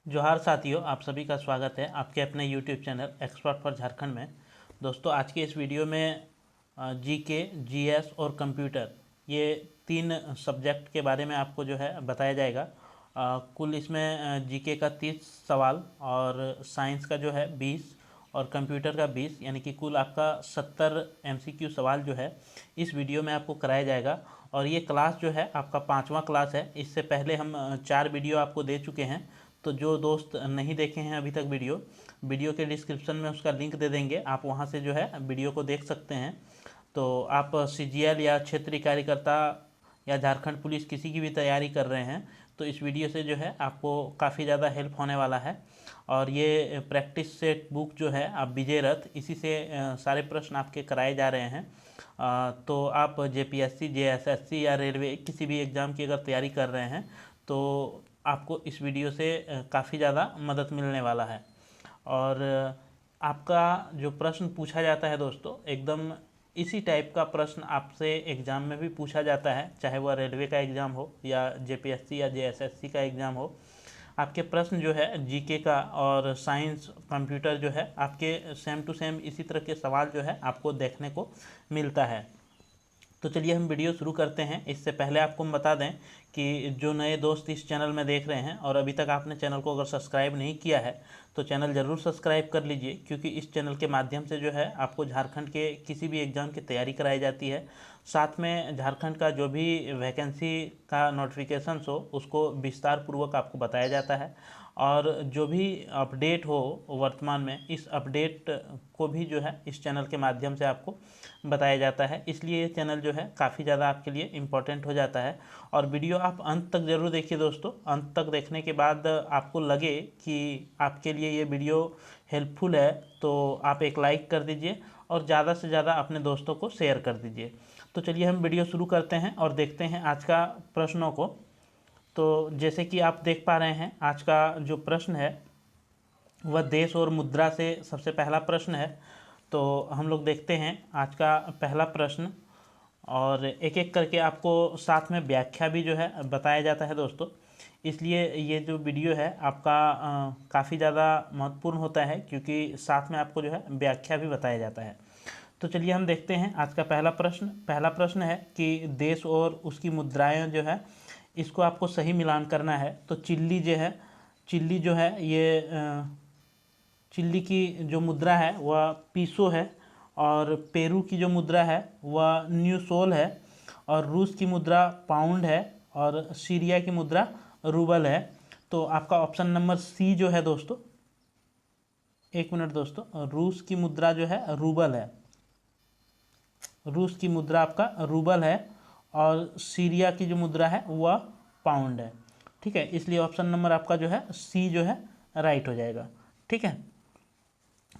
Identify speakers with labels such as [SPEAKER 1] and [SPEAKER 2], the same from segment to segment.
[SPEAKER 1] जोहार साथियों, आप सभी का स्वागत है आपके अपने YouTube channel expert for Jharkhand में। दोस्तों, आज की इस वीडियो में जीके, जीएस और कंप्यूटर ये तीन सब्जेक्ट के बारे में आपको जो है बताया जाएगा। कुल इसमें जीके का 30 सवाल और साइंस का जो है 20 और कंप्यूटर का 20, यानी कि कुल आपका 70 एमसीक्यू सवाल जो है इस वीडियो में आपको कराया जाएगा। और ये क्लास जो है आपका 5वां क्लास है। इससे पहले हम 4 वीडियो आपको दे चुके हैं। तो जो दोस्त नहीं देखे हैं अभी तक वीडियो के डिस्क्रिप्शन में उसका लिंक दे देंगे, आप वहां से जो है वीडियो को देख सकते हैं। तो आप सीजीएल या क्षेत्रीय कार्यकर्ता या झारखंड पुलिस किसी की भी तैयारी कर रहे हैं तो इस वीडियो से जो है आपको काफ़ी ज़्यादा हेल्प होने वाला है। और ये प्रैक्टिस सेट बुक जो है आप विजय रथ, इसी से सारे प्रश्न आपके कराए जा रहे हैं। तो आप जेपीएससी, जेएसएससी या रेलवे किसी भी एग्ज़ाम की अगर तैयारी कर रहे हैं तो आपको इस वीडियो से काफ़ी ज़्यादा मदद मिलने वाला है। और आपका जो प्रश्न पूछा जाता है दोस्तों, एकदम इसी टाइप का प्रश्न आपसे एग्ज़ाम में भी पूछा जाता है, चाहे वह रेलवे का एग्ज़ाम हो या जेपीएससी या जेएसएससी का एग्ज़ाम हो। आपके प्रश्न जो है जीके का और साइंस, कंप्यूटर जो है आपके सेम टू सेम इसी तरह के सवाल जो है आपको देखने को मिलता है। तो चलिए हम वीडियो शुरू करते हैं। इससे पहले आपको हम बता दें कि जो नए दोस्त इस चैनल में देख रहे हैं और अभी तक आपने चैनल को अगर सब्सक्राइब नहीं किया है तो चैनल ज़रूर सब्सक्राइब कर लीजिए, क्योंकि इस चैनल के माध्यम से जो है आपको झारखंड के किसी भी एग्ज़ाम की तैयारी कराई जाती है। साथ में झारखंड का जो भी वैकेंसी का नोटिफिकेशन हो उसको विस्तार पूर्वक आपको बताया जाता है। और जो भी अपडेट हो वर्तमान में, इस अपडेट को भी जो है इस चैनल के माध्यम से आपको बताया जाता है। इसलिए ये चैनल जो है काफ़ी ज़्यादा आपके लिए इम्पोर्टेंट हो जाता है। और वीडियो आप अंत तक ज़रूर देखिए दोस्तों। अंत तक देखने के बाद आपको लगे कि आपके लिए ये वीडियो हेल्पफुल है तो आप एक लाइक कर दीजिए और ज़्यादा से ज़्यादा अपने दोस्तों को शेयर कर दीजिए। तो चलिए हम वीडियो शुरू करते हैं और देखते हैं आज का प्रश्नों को। तो जैसे कि आप देख पा रहे हैं, आज का जो प्रश्न है वह देश और मुद्रा से सबसे पहला प्रश्न है। तो हम लोग देखते हैं आज का पहला प्रश्न, और एक एक करके आपको साथ में व्याख्या भी जो है बताया जाता है दोस्तों। इसलिए ये जो वीडियो है आपका काफ़ी ज़्यादा महत्वपूर्ण होता है, क्योंकि साथ में आपको जो है व्याख्या भी बताया जाता है। तो चलिए हम देखते हैं आज का पहला प्रश्न। पहला प्रश्न है कि देश और उसकी मुद्राएं जो है इसको आपको सही मिलान करना है। तो चिल्ली जो है ये चिल्ली की जो मुद्रा है वह पीसो है, और पेरू की जो मुद्रा है वह न्यू सोल है, और रूस की मुद्रा पाउंड है, और सीरिया की मुद्रा रूबल है। तो आपका ऑप्शन नंबर सी जो है दोस्तों, एक मिनट दोस्तों, रूस की मुद्रा जो है रूबल है। रूस की मुद्रा आपका रूबल है और सीरिया की जो मुद्रा है वह पाउंड है। ठीक है, इसलिए ऑप्शन नंबर आपका जो है सी जो है राइट हो जाएगा। ठीक है,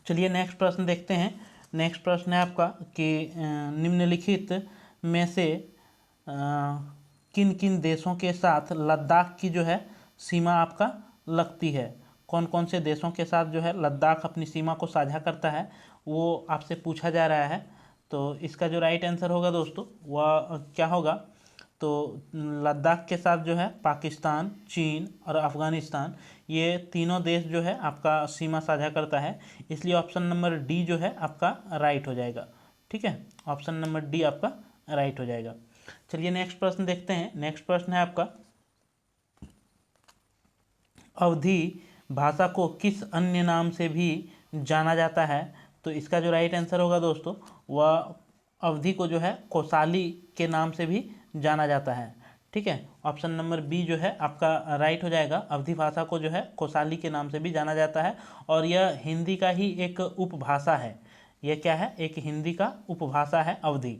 [SPEAKER 1] चलिए नेक्स्ट प्रश्न देखते हैं। नेक्स्ट प्रश्न है आपका कि निम्नलिखित में से किन किन देशों के साथ लद्दाख की जो है सीमा आपका लगती है। कौन कौन से देशों के साथ जो है लद्दाख अपनी सीमा को साझा करता है वो आपसे पूछा जा रहा है। तो इसका जो राइट आंसर होगा दोस्तों वह क्या होगा, तो लद्दाख के साथ जो है पाकिस्तान, चीन और अफ़गानिस्तान, ये तीनों देश जो है आपका सीमा साझा करता है। इसलिए ऑप्शन नंबर डी जो है आपका राइट हो जाएगा। ठीक है, ऑप्शन नंबर डी आपका राइट हो जाएगा। चलिए नेक्स्ट प्रश्न देखते हैं। नेक्स्ट प्रश्न है आपका, अवधी भाषा को किस अन्य नाम से भी जाना जाता है। तो इसका जो राइट आंसर होगा दोस्तों वह अवधी को जो है कोसाली के नाम से भी जाना जाता है। ठीक है, ऑप्शन नंबर बी जो है आपका राइट हो जाएगा। अवधी भाषा को जो है कोसाली के नाम से भी जाना जाता है, और यह हिंदी का ही एक उपभाषा है। यह क्या है, एक हिंदी का उपभाषा है अवधी।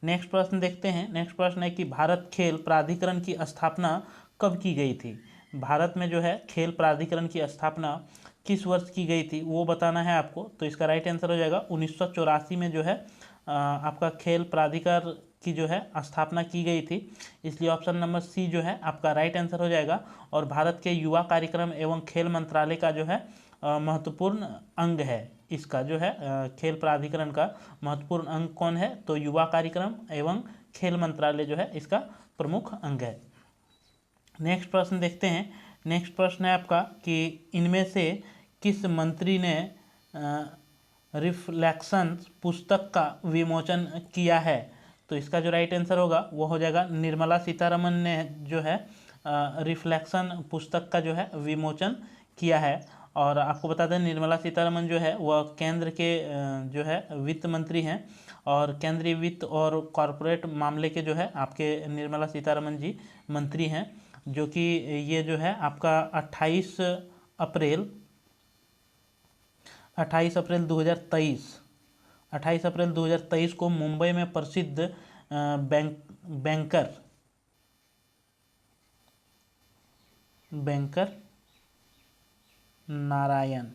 [SPEAKER 1] नेक्स्ट प्रश्न देखते हैं। नेक्स्ट प्रश्न है कि भारत खेल प्राधिकरण की स्थापना कब की गई थी। भारत में जो है खेल प्राधिकरण की स्थापना किस वर्ष की गई थी वो बताना है आपको। तो इसका राइट आंसर हो जाएगा 1984 में जो है आपका खेल प्राधिकरण की जो है स्थापना की गई थी। इसलिए ऑप्शन नंबर सी जो है आपका राइट आंसर हो जाएगा। और भारत के युवा कार्यक्रम एवं खेल मंत्रालय का जो है महत्वपूर्ण अंग है। इसका जो है खेल प्राधिकरण का महत्वपूर्ण अंग कौन है, तो युवा कार्यक्रम एवं खेल मंत्रालय जो है इसका प्रमुख अंग है। नेक्स्ट प्रश्न देखते हैं। नेक्स्ट प्रश्न है आपका कि इनमें से किस मंत्री ने रिफ्लेक्शंस पुस्तक का विमोचन किया है? तो इसका जो राइट आंसर होगा वो हो जाएगा निर्मला सीतारमन ने जो है रिफ्लेक्शन पुस्तक का जो है विमोचन किया है। और आपको बता दें निर्मला सीतारमन जो है वह केंद्र के जो है वित्त मंत्री हैं और केंद्रीय वित्त और कॉरपोरेट मामले के जो है आपके निर्मला सीतारमन जी मंत्री हैं, जो कि ये जो है आपका 28 अप्रैल 2023 को मुंबई में प्रसिद्ध बैंकर नारायण,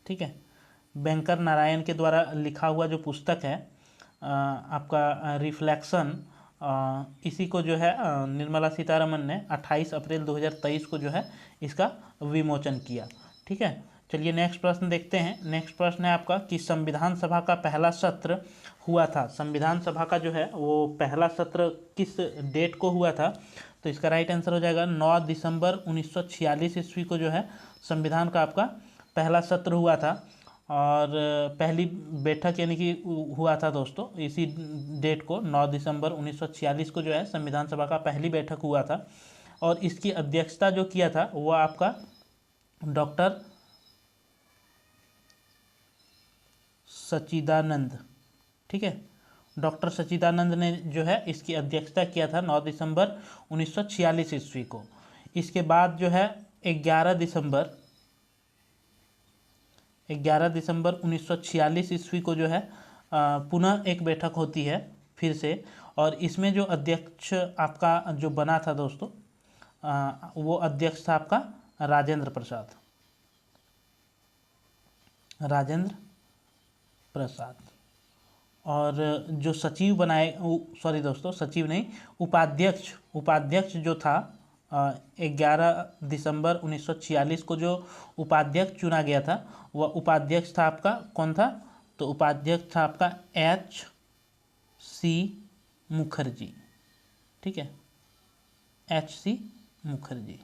[SPEAKER 1] ठीक है, बैंकर नारायण के द्वारा लिखा हुआ जो पुस्तक है आपका रिफ्लेक्शन, इसी को जो है निर्मला सीतारमन ने 28 अप्रैल 2023 को जो है इसका विमोचन किया। ठीक है, चलिए नेक्स्ट प्रश्न देखते हैं। नेक्स्ट प्रश्न है आपका कि संविधान सभा का पहला सत्र हुआ था। संविधान सभा का जो है वो पहला सत्र किस डेट को हुआ था? तो इसका राइट आंसर हो जाएगा 9 दिसंबर 1946 ईस्वी को जो है संविधान का आपका पहला सत्र हुआ था। और पहली बैठक यानी कि हुआ था दोस्तों इसी डेट को 9 दिसंबर 1946 को जो है संविधान सभा का पहली बैठक हुआ था। और इसकी अध्यक्षता जो किया था वह आपका डॉक्टर सच्चिदानंद, ठीक है, डॉक्टर सच्चिदानंद ने जो है इसकी अध्यक्षता किया था 9 दिसंबर 1946 ईस्वी को। इसके बाद जो है 11 दिसंबर 1946 ईस्वी को जो है पुनः एक बैठक होती है फिर से, और इसमें जो अध्यक्ष आपका जो बना था दोस्तों वो अध्यक्ष था आपका राजेंद्र प्रसाद। और जो सचिव बनाए, सॉरी दोस्तों सचिव नहीं, उपाध्यक्ष जो था 11 दिसंबर 1946 को जो उपाध्यक्ष चुना गया था वह उपाध्यक्ष था आपका कौन था? तो उपाध्यक्ष था आपका H.C. मुखर्जी, ठीक है, H.C. मुखर्जी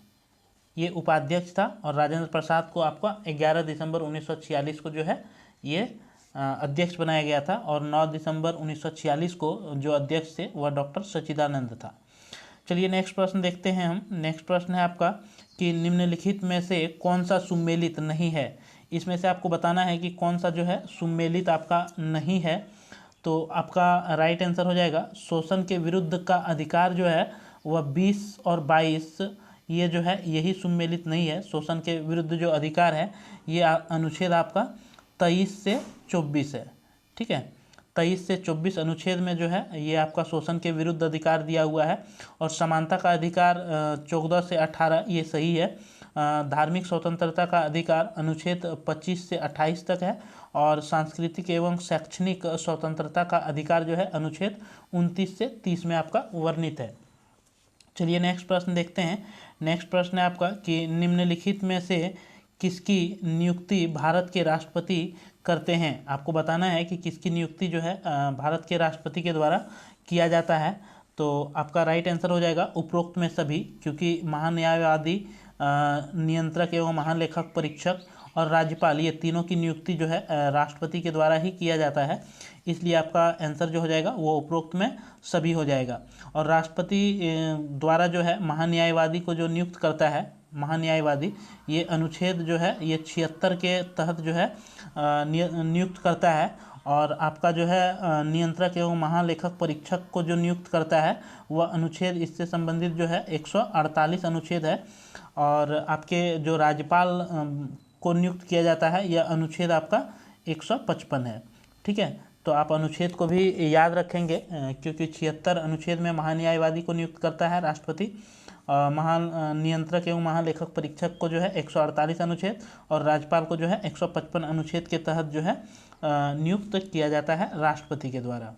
[SPEAKER 1] ये उपाध्यक्ष था। और राजेंद्र प्रसाद को आपका 11 दिसंबर 1946 को जो है ये अध्यक्ष बनाया गया था। और 9 दिसंबर 1946 को जो अध्यक्ष थे वह डॉक्टर सच्चिदानंद था। चलिए नेक्स्ट प्रश्न देखते हैं हम। नेक्स्ट प्रश्न है आपका कि निम्नलिखित में से कौन सा सुमेलित नहीं है? इसमें से आपको बताना है कि कौन सा जो है सुमेलित आपका नहीं है। तो आपका राइट आंसर हो जाएगा शोषण के विरुद्ध का अधिकार जो है वह 20 और 22 ये जो है यही सुमेलित नहीं है। शोषण के विरुद्ध जो अधिकार है ये अनुच्छेद आपका 23 से 24 है, ठीक है, 23 से 24 अनुच्छेद में जो है ये आपका शोषण के विरुद्ध अधिकार दिया हुआ है। और समानता का अधिकार 14 से 18 ये सही है। धार्मिक स्वतंत्रता का अधिकार अनुच्छेद 25 से 28 तक है। और सांस्कृतिक एवं शैक्षणिक स्वतंत्रता का अधिकार जो है अनुच्छेद 29 से 30 में आपका वर्णित है। चलिए नेक्स्ट प्रश्न देखते हैं। नेक्स्ट प्रश्न है आपका कि निम्नलिखित में से किसकी नियुक्ति भारत के राष्ट्रपति करते हैं? आपको बताना है कि किसकी नियुक्ति जो है भारत के राष्ट्रपति के द्वारा किया जाता है। तो आपका राइट आंसर हो जाएगा उपरोक्त में सभी, क्योंकि महान्यायवादी, नियंत्रक एवं महालेखक परीक्षक और राज्यपाल ये तीनों की नियुक्ति जो है राष्ट्रपति के द्वारा ही किया जाता है, इसलिए आपका आंसर जो हो जाएगा वो उपरोक्त में सभी हो जाएगा। और राष्ट्रपति द्वारा जो है महान्यायवादी को जो नियुक्त करता है, महान्यायवादी ये अनुच्छेद जो है ये 76 के तहत जो है नियुक्त करता है। और आपका जो है नियंत्रक एवं महालेखक परीक्षक को जो नियुक्त करता है वह अनुच्छेद इससे संबंधित जो है 148 अनुच्छेद है। और आपके जो राज्यपाल को नियुक्त किया जाता है यह अनुच्छेद आपका 155 है, ठीक है। तो आप अनुच्छेद को भी याद रखेंगे क्योंकि 76 अनुच्छेद में महान्यायवादी को नियुक्त करता है राष्ट्रपति, नियंत्रक एवं महालेखक परीक्षक को जो है 148 अनुच्छेद और राज्यपाल को जो है 155 अनुच्छेद के तहत जो है नियुक्त किया जाता है राष्ट्रपति के द्वारा।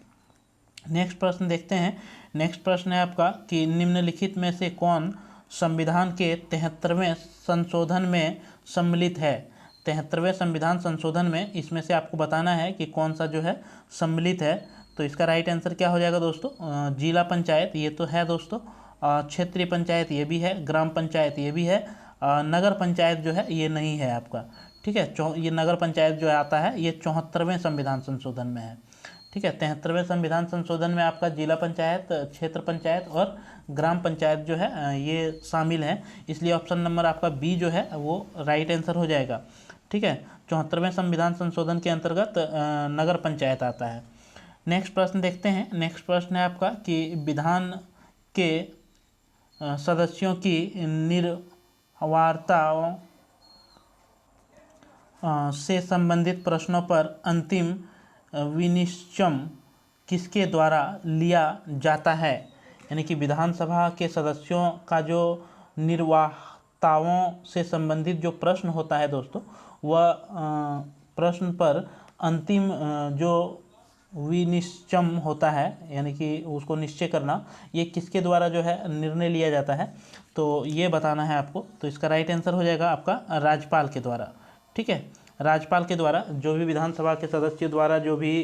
[SPEAKER 1] नेक्स्ट प्रश्न देखते हैं। नेक्स्ट प्रश्न है आपका कि निम्नलिखित में से कौन संविधान के 73वें संशोधन में सम्मिलित है? 73वें संविधान संशोधन में इसमें से आपको बताना है कि कौन सा जो है सम्मिलित है। तो इसका राइट आंसर क्या हो जाएगा दोस्तों? जिला पंचायत ये तो है दोस्तों। क्षेत्रीय पंचायत ये भी है, ग्राम पंचायत ये भी है, नगर पंचायत जो है ये नहीं है आपका। ठीक है, ये नगर पंचायत जो आता है ये 74वें संविधान संशोधन में है। ठीक है, 73वें संविधान संशोधन में आपका जिला पंचायत, क्षेत्र पंचायत और ग्राम पंचायत जो है ये शामिल है, इसलिए ऑप्शन नंबर आपका बी जो है वो राइट आंसर हो जाएगा। ठीक है, 74वें संविधान संशोधन के अंतर्गत नगर पंचायत आता है। नेक्स्ट प्रश्न देखते हैं। नेक्स्ट प्रश्न है आपका कि विधान के सदस्यों की निर्वार्ताओं से संबंधित प्रश्नों पर अंतिम विनिश्चय किसके द्वारा लिया जाता है। यानी कि विधानसभा के सदस्यों का जो निर्वार्ताओं से संबंधित जो प्रश्न होता है दोस्तों, वह प्रश्न पर अंतिम जो विनिश्चय होता है, यानी कि उसको निश्चय करना, ये किसके द्वारा जो है निर्णय लिया जाता है, तो ये बताना है आपको। तो इसका राइट आंसर हो जाएगा आपका राज्यपाल के द्वारा। ठीक है, राज्यपाल के द्वारा जो भी विधानसभा के सदस्यों द्वारा जो भी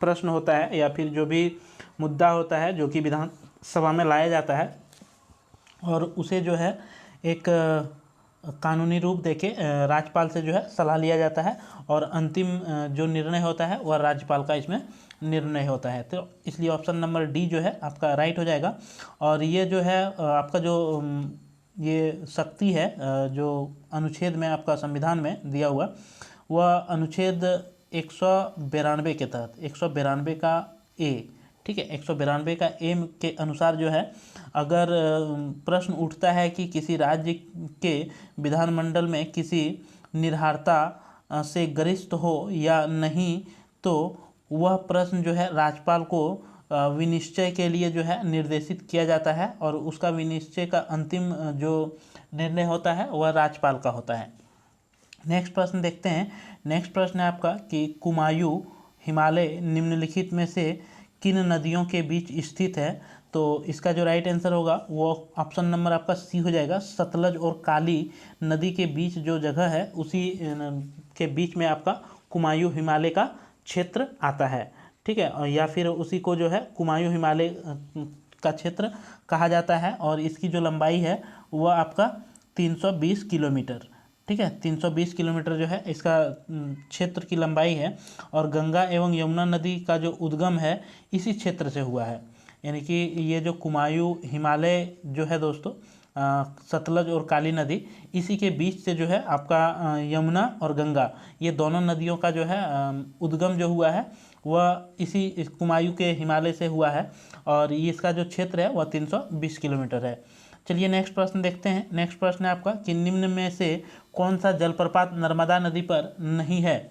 [SPEAKER 1] प्रश्न होता है या फिर जो भी मुद्दा होता है जो कि विधानसभा में लाया जाता है, और उसे जो है एक कानूनी रूप देके राज्यपाल से जो है सलाह लिया जाता है, और अंतिम जो निर्णय होता है वह राज्यपाल का इसमें निर्णय होता है। तो इसलिए ऑप्शन नंबर डी जो है आपका राइट हो जाएगा। और ये जो है आपका जो ये शक्ति है जो अनुच्छेद में आपका संविधान में दिया हुआ, वह अनुच्छेद 192 के तहत 192 का ए, ठीक है, 192 का ए के अनुसार जो है अगर प्रश्न उठता है कि किसी राज्य के विधानमंडल में किसी निर्धारता से गरिष्ठ हो या नहीं, तो वह प्रश्न जो है राज्यपाल को विनिश्चय के लिए जो है निर्देशित किया जाता है, और उसका विनिश्चय का अंतिम जो निर्णय होता है वह राज्यपाल का होता है। नेक्स्ट प्रश्न देखते हैं। नेक्स्ट प्रश्न है आपका कि कुमायूं हिमालय निम्नलिखित में से किन नदियों के बीच स्थित है। तो इसका जो राइट आंसर होगा वो ऑप्शन नंबर आपका सी हो जाएगा। सतलज और काली नदी के बीच जो जगह है उसी के बीच में आपका कुमायूं हिमालय का क्षेत्र आता है। ठीक है, या फिर उसी को जो है कुमायूं हिमालय का क्षेत्र कहा जाता है, और इसकी जो लंबाई है वह आपका 320 किलोमीटर, ठीक है, 320 किलोमीटर जो है इसका क्षेत्र की लंबाई है। और गंगा एवं यमुना नदी का जो उद्गम है इसी क्षेत्र से हुआ है। यानी कि ये जो कुमायूं हिमालय जो है दोस्तों, सतलज और काली नदी, इसी के बीच से जो है आपका यमुना और गंगा, ये दोनों नदियों का जो है उद्गम जो हुआ है वह इसी कुमायूं के हिमालय से हुआ है, और ये इसका जो क्षेत्र है वह 320 किलोमीटर है। चलिए नेक्स्ट प्रश्न देखते हैं। नेक्स्ट प्रश्न है आपका कि निम्न में से कौन सा जलप्रपात नर्मदा नदी पर नहीं है।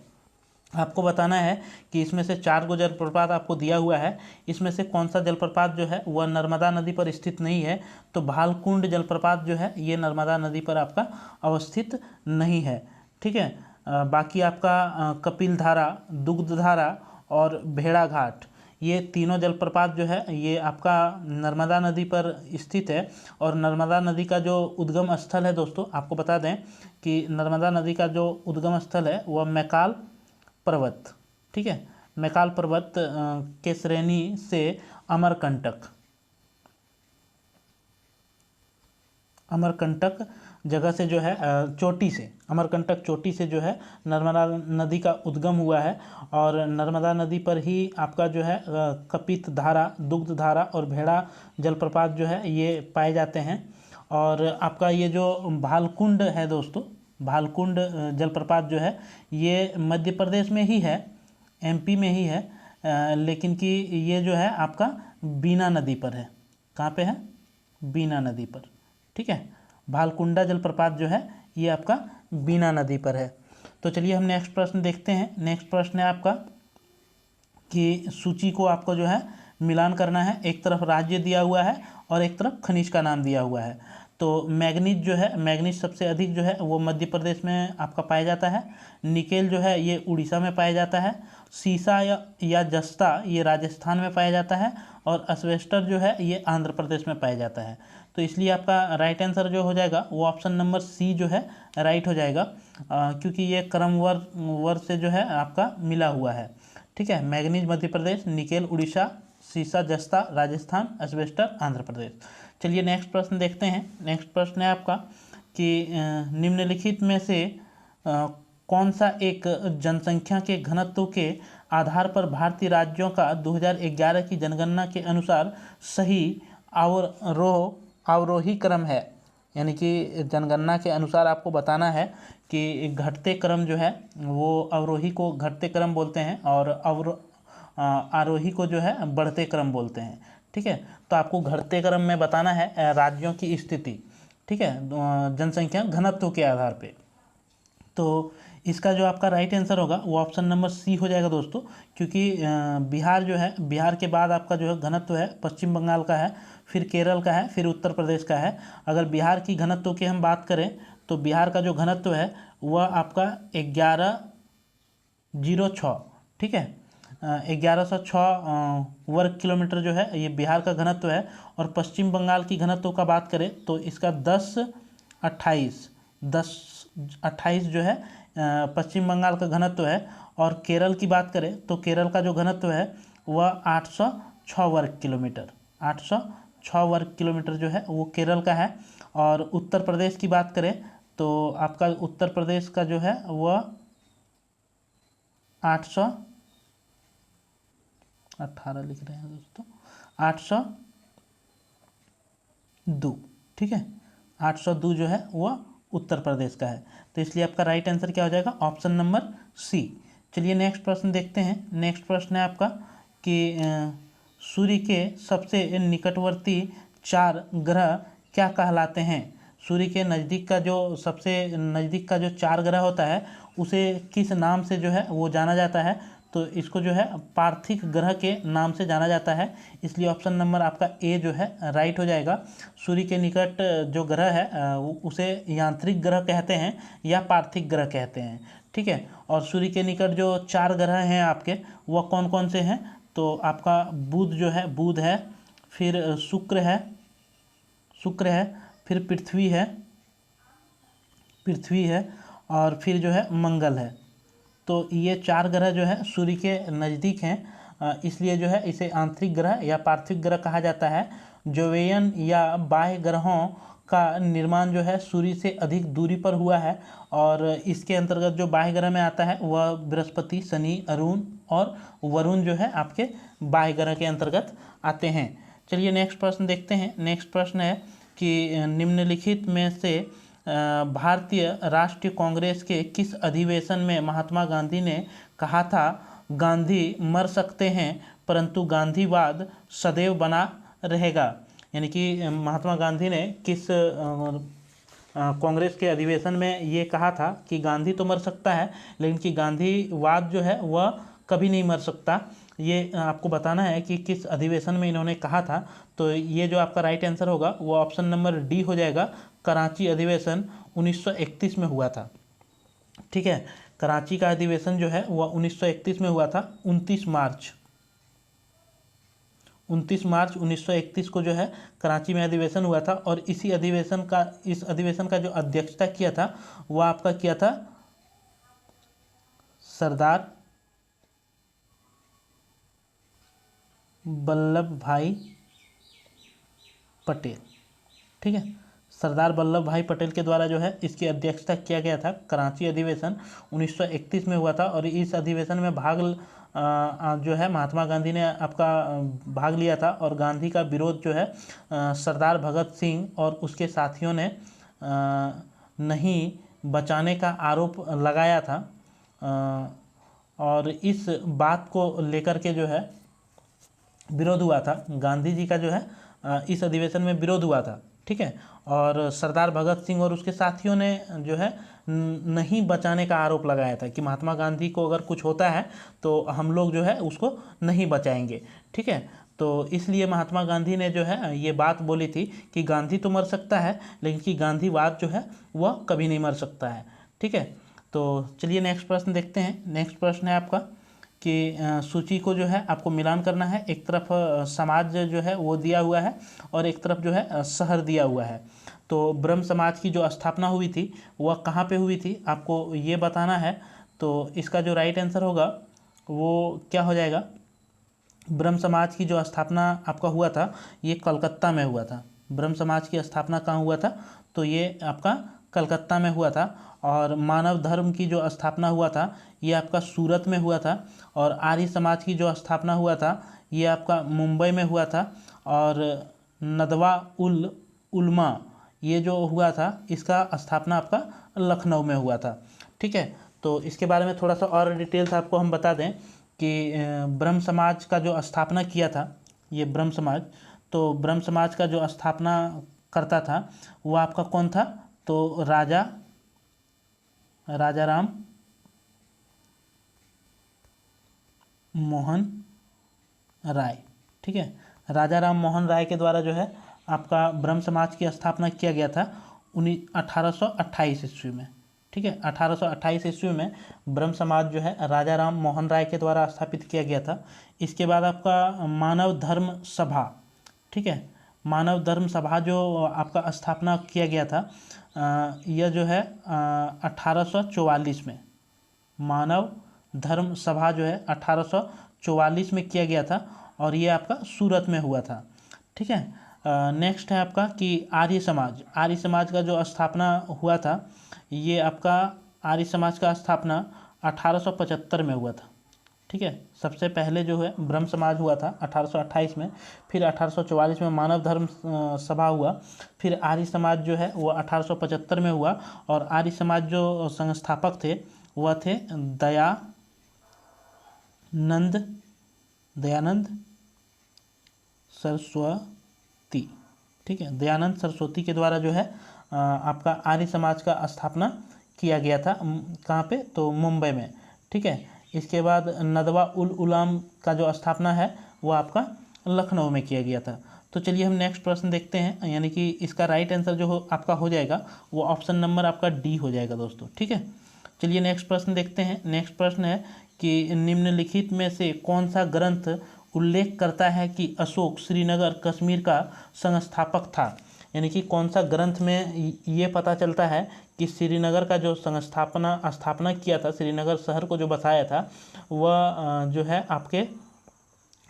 [SPEAKER 1] आपको बताना है कि इसमें से 4 गो जलप्रपात आपको दिया हुआ है, इसमें से कौन सा जलप्रपात जो है वह नर्मदा नदी पर स्थित नहीं है। तो भालकुंड जलप्रपात जो है ये नर्मदा नदी पर आपका अवस्थित नहीं है। ठीक है, बाकी आपका कपिलधारा, दुग्धधारा और भेड़ाघाट, ये तीनों जलप्रपात जो है ये आपका नर्मदा नदी पर स्थित है। और नर्मदा नदी का जो उद्गम स्थल है दोस्तों, आपको बता दें कि नर्मदा नदी का जो उद्गम स्थल है वह मैकाल पर्वत, ठीक है, मैकाल पर्वत के श्रेणी से अमरकंटक जगह से जो है चोटी से, अमरकंटक चोटी से जो है नर्मदा नदी का उद्गम हुआ है। और नर्मदा नदी पर ही आपका जो है कपित धारा, दुग्ध धारा और भेड़ा जलप्रपात जो है ये पाए जाते हैं। और आपका ये जो भालकुंड है दोस्तों, भालकुंड जलप्रपात जो है ये मध्य प्रदेश में ही है, एमपी में ही है, लेकिन कि ये जो है आपका बीना नदी पर है। कहाँ पे है? बीना नदी पर। ठीक है, भालकुंडा जलप्रपात जो है ये आपका बीना नदी पर है। तो चलिए हम नेक्स्ट प्रश्न देखते हैं। नेक्स्ट प्रश्न है आपका कि सूची को आपको जो है मिलान करना है। एक तरफ राज्य दिया हुआ है और एक तरफ खनिज का नाम दिया हुआ है। तो मैग्नीज जो है, मैग्नीज सबसे अधिक जो है वो मध्य प्रदेश में आपका पाया जाता है। निकेल जो है ये उड़ीसा में पाया जाता है। सीसा या जस्ता ये राजस्थान में पाया जाता है। और एस्बेस्टस जो है ये आंध्र प्रदेश में पाया जाता है। तो इसलिए आपका राइट आंसर जो हो जाएगा वो ऑप्शन नंबर सी जो है राइट हो जाएगा, क्योंकि ये क्रमवार से जो है आपका मिला हुआ है। ठीक है, मैग्नीज मध्य प्रदेश, निकेल उड़ीसा, सीसा जस्ता राजस्थान, एस्बेस्टस आंध्र प्रदेश। चलिए नेक्स्ट प्रश्न देखते हैं। नेक्स्ट प्रश्न है आपका कि निम्नलिखित में से कौन सा एक जनसंख्या के घनत्व के आधार पर भारतीय राज्यों का 2011 की जनगणना के अनुसार सही अवरोही क्रम है। यानी कि जनगणना के अनुसार आपको बताना है कि घटते क्रम जो है वो अवरोही को घटते क्रम बोलते हैं और आरोही को जो है बढ़ते क्रम बोलते हैं। ठीक है, तो आपको घटते क्रम में बताना है राज्यों की स्थिति। ठीक है, जनसंख्या घनत्व के आधार पे। तो इसका जो आपका राइट आंसर होगा वो ऑप्शन नंबर सी हो जाएगा दोस्तों, क्योंकि बिहार जो है, बिहार के बाद आपका जो है घनत्व है पश्चिम बंगाल का है, फिर केरल का है, फिर उत्तर प्रदेश का है। अगर बिहार की घनत्व की हम बात करें तो बिहार का जो घनत्व है वह आपका 1106, ठीक है, 1106 वर्ग किलोमीटर जो है ये बिहार का घनत्व है। और पश्चिम बंगाल की घनत्व का बात करें तो इसका 1028 जो है पश्चिम बंगाल का घनत्व है। और केरल की बात करें तो केरल का जो घनत्व है वह 806 वर्ग किलोमीटर, 806 वर्ग किलोमीटर जो है वो केरल का है। और उत्तर प्रदेश की बात करें तो आपका उत्तर प्रदेश का जो है वह 818 लिख रहे हैं दोस्तों, 802, ठीक है, 802 जो है वह उत्तर प्रदेश का है। तो इसलिए आपका राइट आंसर क्या हो जाएगा, ऑप्शन नंबर सी। चलिए नेक्स्ट प्रश्न देखते हैं। नेक्स्ट प्रश्न है आपका कि सूर्य के सबसे निकटवर्ती 4 ग्रह क्या कहलाते हैं। सूर्य के नज़दीक का जो सबसे नज़दीक का जो 4 ग्रह होता है उसे किस नाम से जो है वो जाना जाता है। तो इसको जो है पार्थिव ग्रह के नाम से जाना जाता है। इसलिए ऑप्शन नंबर आपका ए जो है राइट हो जाएगा। सूर्य के निकट जो ग्रह है उसे यांत्रिक ग्रह कहते हैं या पार्थिव ग्रह कहते हैं। ठीक है, और सूर्य के निकट जो 4 ग्रह हैं आपके वह कौन कौन से हैं, तो आपका बुध जो है, बुध है, फिर शुक्र है, फिर पृथ्वी है और फिर जो है मंगल है। तो ये 4 ग्रह जो है सूर्य के नज़दीक हैं, इसलिए जो है इसे आंतरिक ग्रह या पार्थिव ग्रह कहा जाता है। जोवेयन या बाह्य ग्रहों का निर्माण जो है सूर्य से अधिक दूरी पर हुआ है और इसके अंतर्गत जो बाह्य ग्रह में आता है वह बृहस्पति, शनि, अरुण और वरुण जो है आपके बाह्य ग्रह के अंतर्गत आते हैं। चलिए नेक्स्ट प्रश्न देखते हैं। नेक्स्ट प्रश्न है कि निम्नलिखित में से भारतीय राष्ट्रीय कांग्रेस के किस अधिवेशन में महात्मा गांधी ने कहा था, गांधी मर सकते हैं परंतु गांधीवाद सदैव बना रहेगा। यानी कि महात्मा गांधी ने किस कांग्रेस के अधिवेशन में ये कहा था कि गांधी तो मर सकता है लेकिन कि गांधीवाद जो है वह कभी नहीं मर सकता। ये आपको बताना है कि किस अधिवेशन में इन्होंने कहा था। तो ये जो आपका राइट आंसर होगा वो ऑप्शन नंबर डी हो जाएगा। कराची अधिवेशन 1931 में हुआ था। ठीक है, कराची का अधिवेशन जो है वह 1931 में हुआ था। 29 मार्च 1931 को जो है कराची में अधिवेशन हुआ था और इस अधिवेशन का जो अध्यक्षता किया था वह आपका किया था सरदार वल्लभ भाई पटेल। ठीक है, सरदार वल्लभ भाई पटेल के द्वारा जो है इसकी अध्यक्षता किया गया था। कराची अधिवेशन 1931 में हुआ था और इस अधिवेशन में जो है महात्मा गांधी ने आपका भाग लिया था और गांधी का विरोध जो है सरदार भगत सिंह और उसके साथियों ने नहीं बचाने का आरोप लगाया था। और इस बात को लेकर के जो है विरोध हुआ था, गांधी जी का जो है इस अधिवेशन में विरोध हुआ था। ठीक है, और सरदार भगत सिंह और उसके साथियों ने जो है नहीं बचाने का आरोप लगाया था कि महात्मा गांधी को अगर कुछ होता है तो हम लोग जो है उसको नहीं बचाएंगे। ठीक है, तो इसलिए महात्मा गांधी ने जो है ये बात बोली थी कि गांधी तो मर सकता है लेकिन कि गांधीवाद जो है वह कभी नहीं मर सकता है। ठीक है, तो चलिए नेक्स्ट प्रश्न देखते हैं। नेक्स्ट प्रश्न है आपका कि सूची को जो है आपको मिलान करना है। एक तरफ समाज जो है वो दिया हुआ है और एक तरफ जो है शहर दिया हुआ है। तो ब्रह्म समाज की जो स्थापना हुई थी वह कहाँ पे हुई थी आपको ये बताना है। तो इसका जो राइट आंसर होगा वो क्या हो जाएगा, ब्रह्म समाज की जो स्थापना आपका हुआ था ये कलकत्ता में हुआ था। ब्रह्म समाज की स्थापना कहाँ हुआ था? तो ये आपका कलकत्ता में हुआ था। और मानव धर्म की जो स्थापना हुआ था ये आपका सूरत में हुआ था। और आर्य समाज की जो स्थापना हुआ था ये आपका मुंबई में हुआ था। और नदवा उल उलमा ये जो हुआ था इसका स्थापना आपका लखनऊ में हुआ था। ठीक है, तो इसके बारे में थोड़ा सा और डिटेल्स आपको हम बता दें कि ब्रह्म समाज का जो स्थापना किया था ये ब्रह्म समाज, तो ब्रह्म समाज का जो स्थापना करता था वो आपका कौन था? तो राजा राम मोहन राय। ठीक है, राजा राम मोहन राय के द्वारा जो है आपका ब्रह्म समाज की स्थापना किया गया था 1828 ईस्वी में। ठीक है, 1828 ईस्वी में ब्रह्म समाज जो है राजा राम मोहन राय के द्वारा स्थापित किया गया था। इसके बाद आपका मानव धर्म सभा, ठीक है, मानव धर्म सभा जो आपका स्थापना किया गया था यह जो है 1844 में, मानव धर्म सभा जो है 1844 में किया गया था और ये आपका सूरत में हुआ था। ठीक है, नेक्स्ट है आपका कि आर्य समाज। आर्य समाज का जो स्थापना हुआ था ये आपका आर्य समाज का स्थापना 1875 में हुआ था। ठीक है, सबसे पहले जो है ब्रह्म समाज हुआ था 1828 में, फिर 1844 में मानव धर्म सभा हुआ, फिर आर्य समाज जो है वो 1875 में हुआ। और आर्य समाज जो संस्थापक थे वह थे दयानंद सरस्वती। ठीक है, दयानंद सरस्वती के द्वारा जो है आपका आर्य समाज का स्थापना किया गया था। कहाँ पे? तो मुंबई में। ठीक है, इसके बाद नदवा उल उलाम का जो स्थापना है वो आपका लखनऊ में किया गया था। तो चलिए हम नेक्स्ट प्रश्न देखते हैं, यानी कि इसका राइट आंसर जो आपका हो जाएगा वो ऑप्शन नंबर आपका डी हो जाएगा दोस्तों। ठीक है, चलिए नेक्स्ट प्रश्न देखते हैं। नेक्स्ट प्रश्न है कि निम्नलिखित में से कौन सा ग्रंथ उल्लेख करता है कि अशोक श्रीनगर कश्मीर का संस्थापक था? यानी कि कौन सा ग्रंथ में ये पता चलता है कि श्रीनगर का जो स्थापना किया था, श्रीनगर शहर को जो बसाया था वह जो है आपके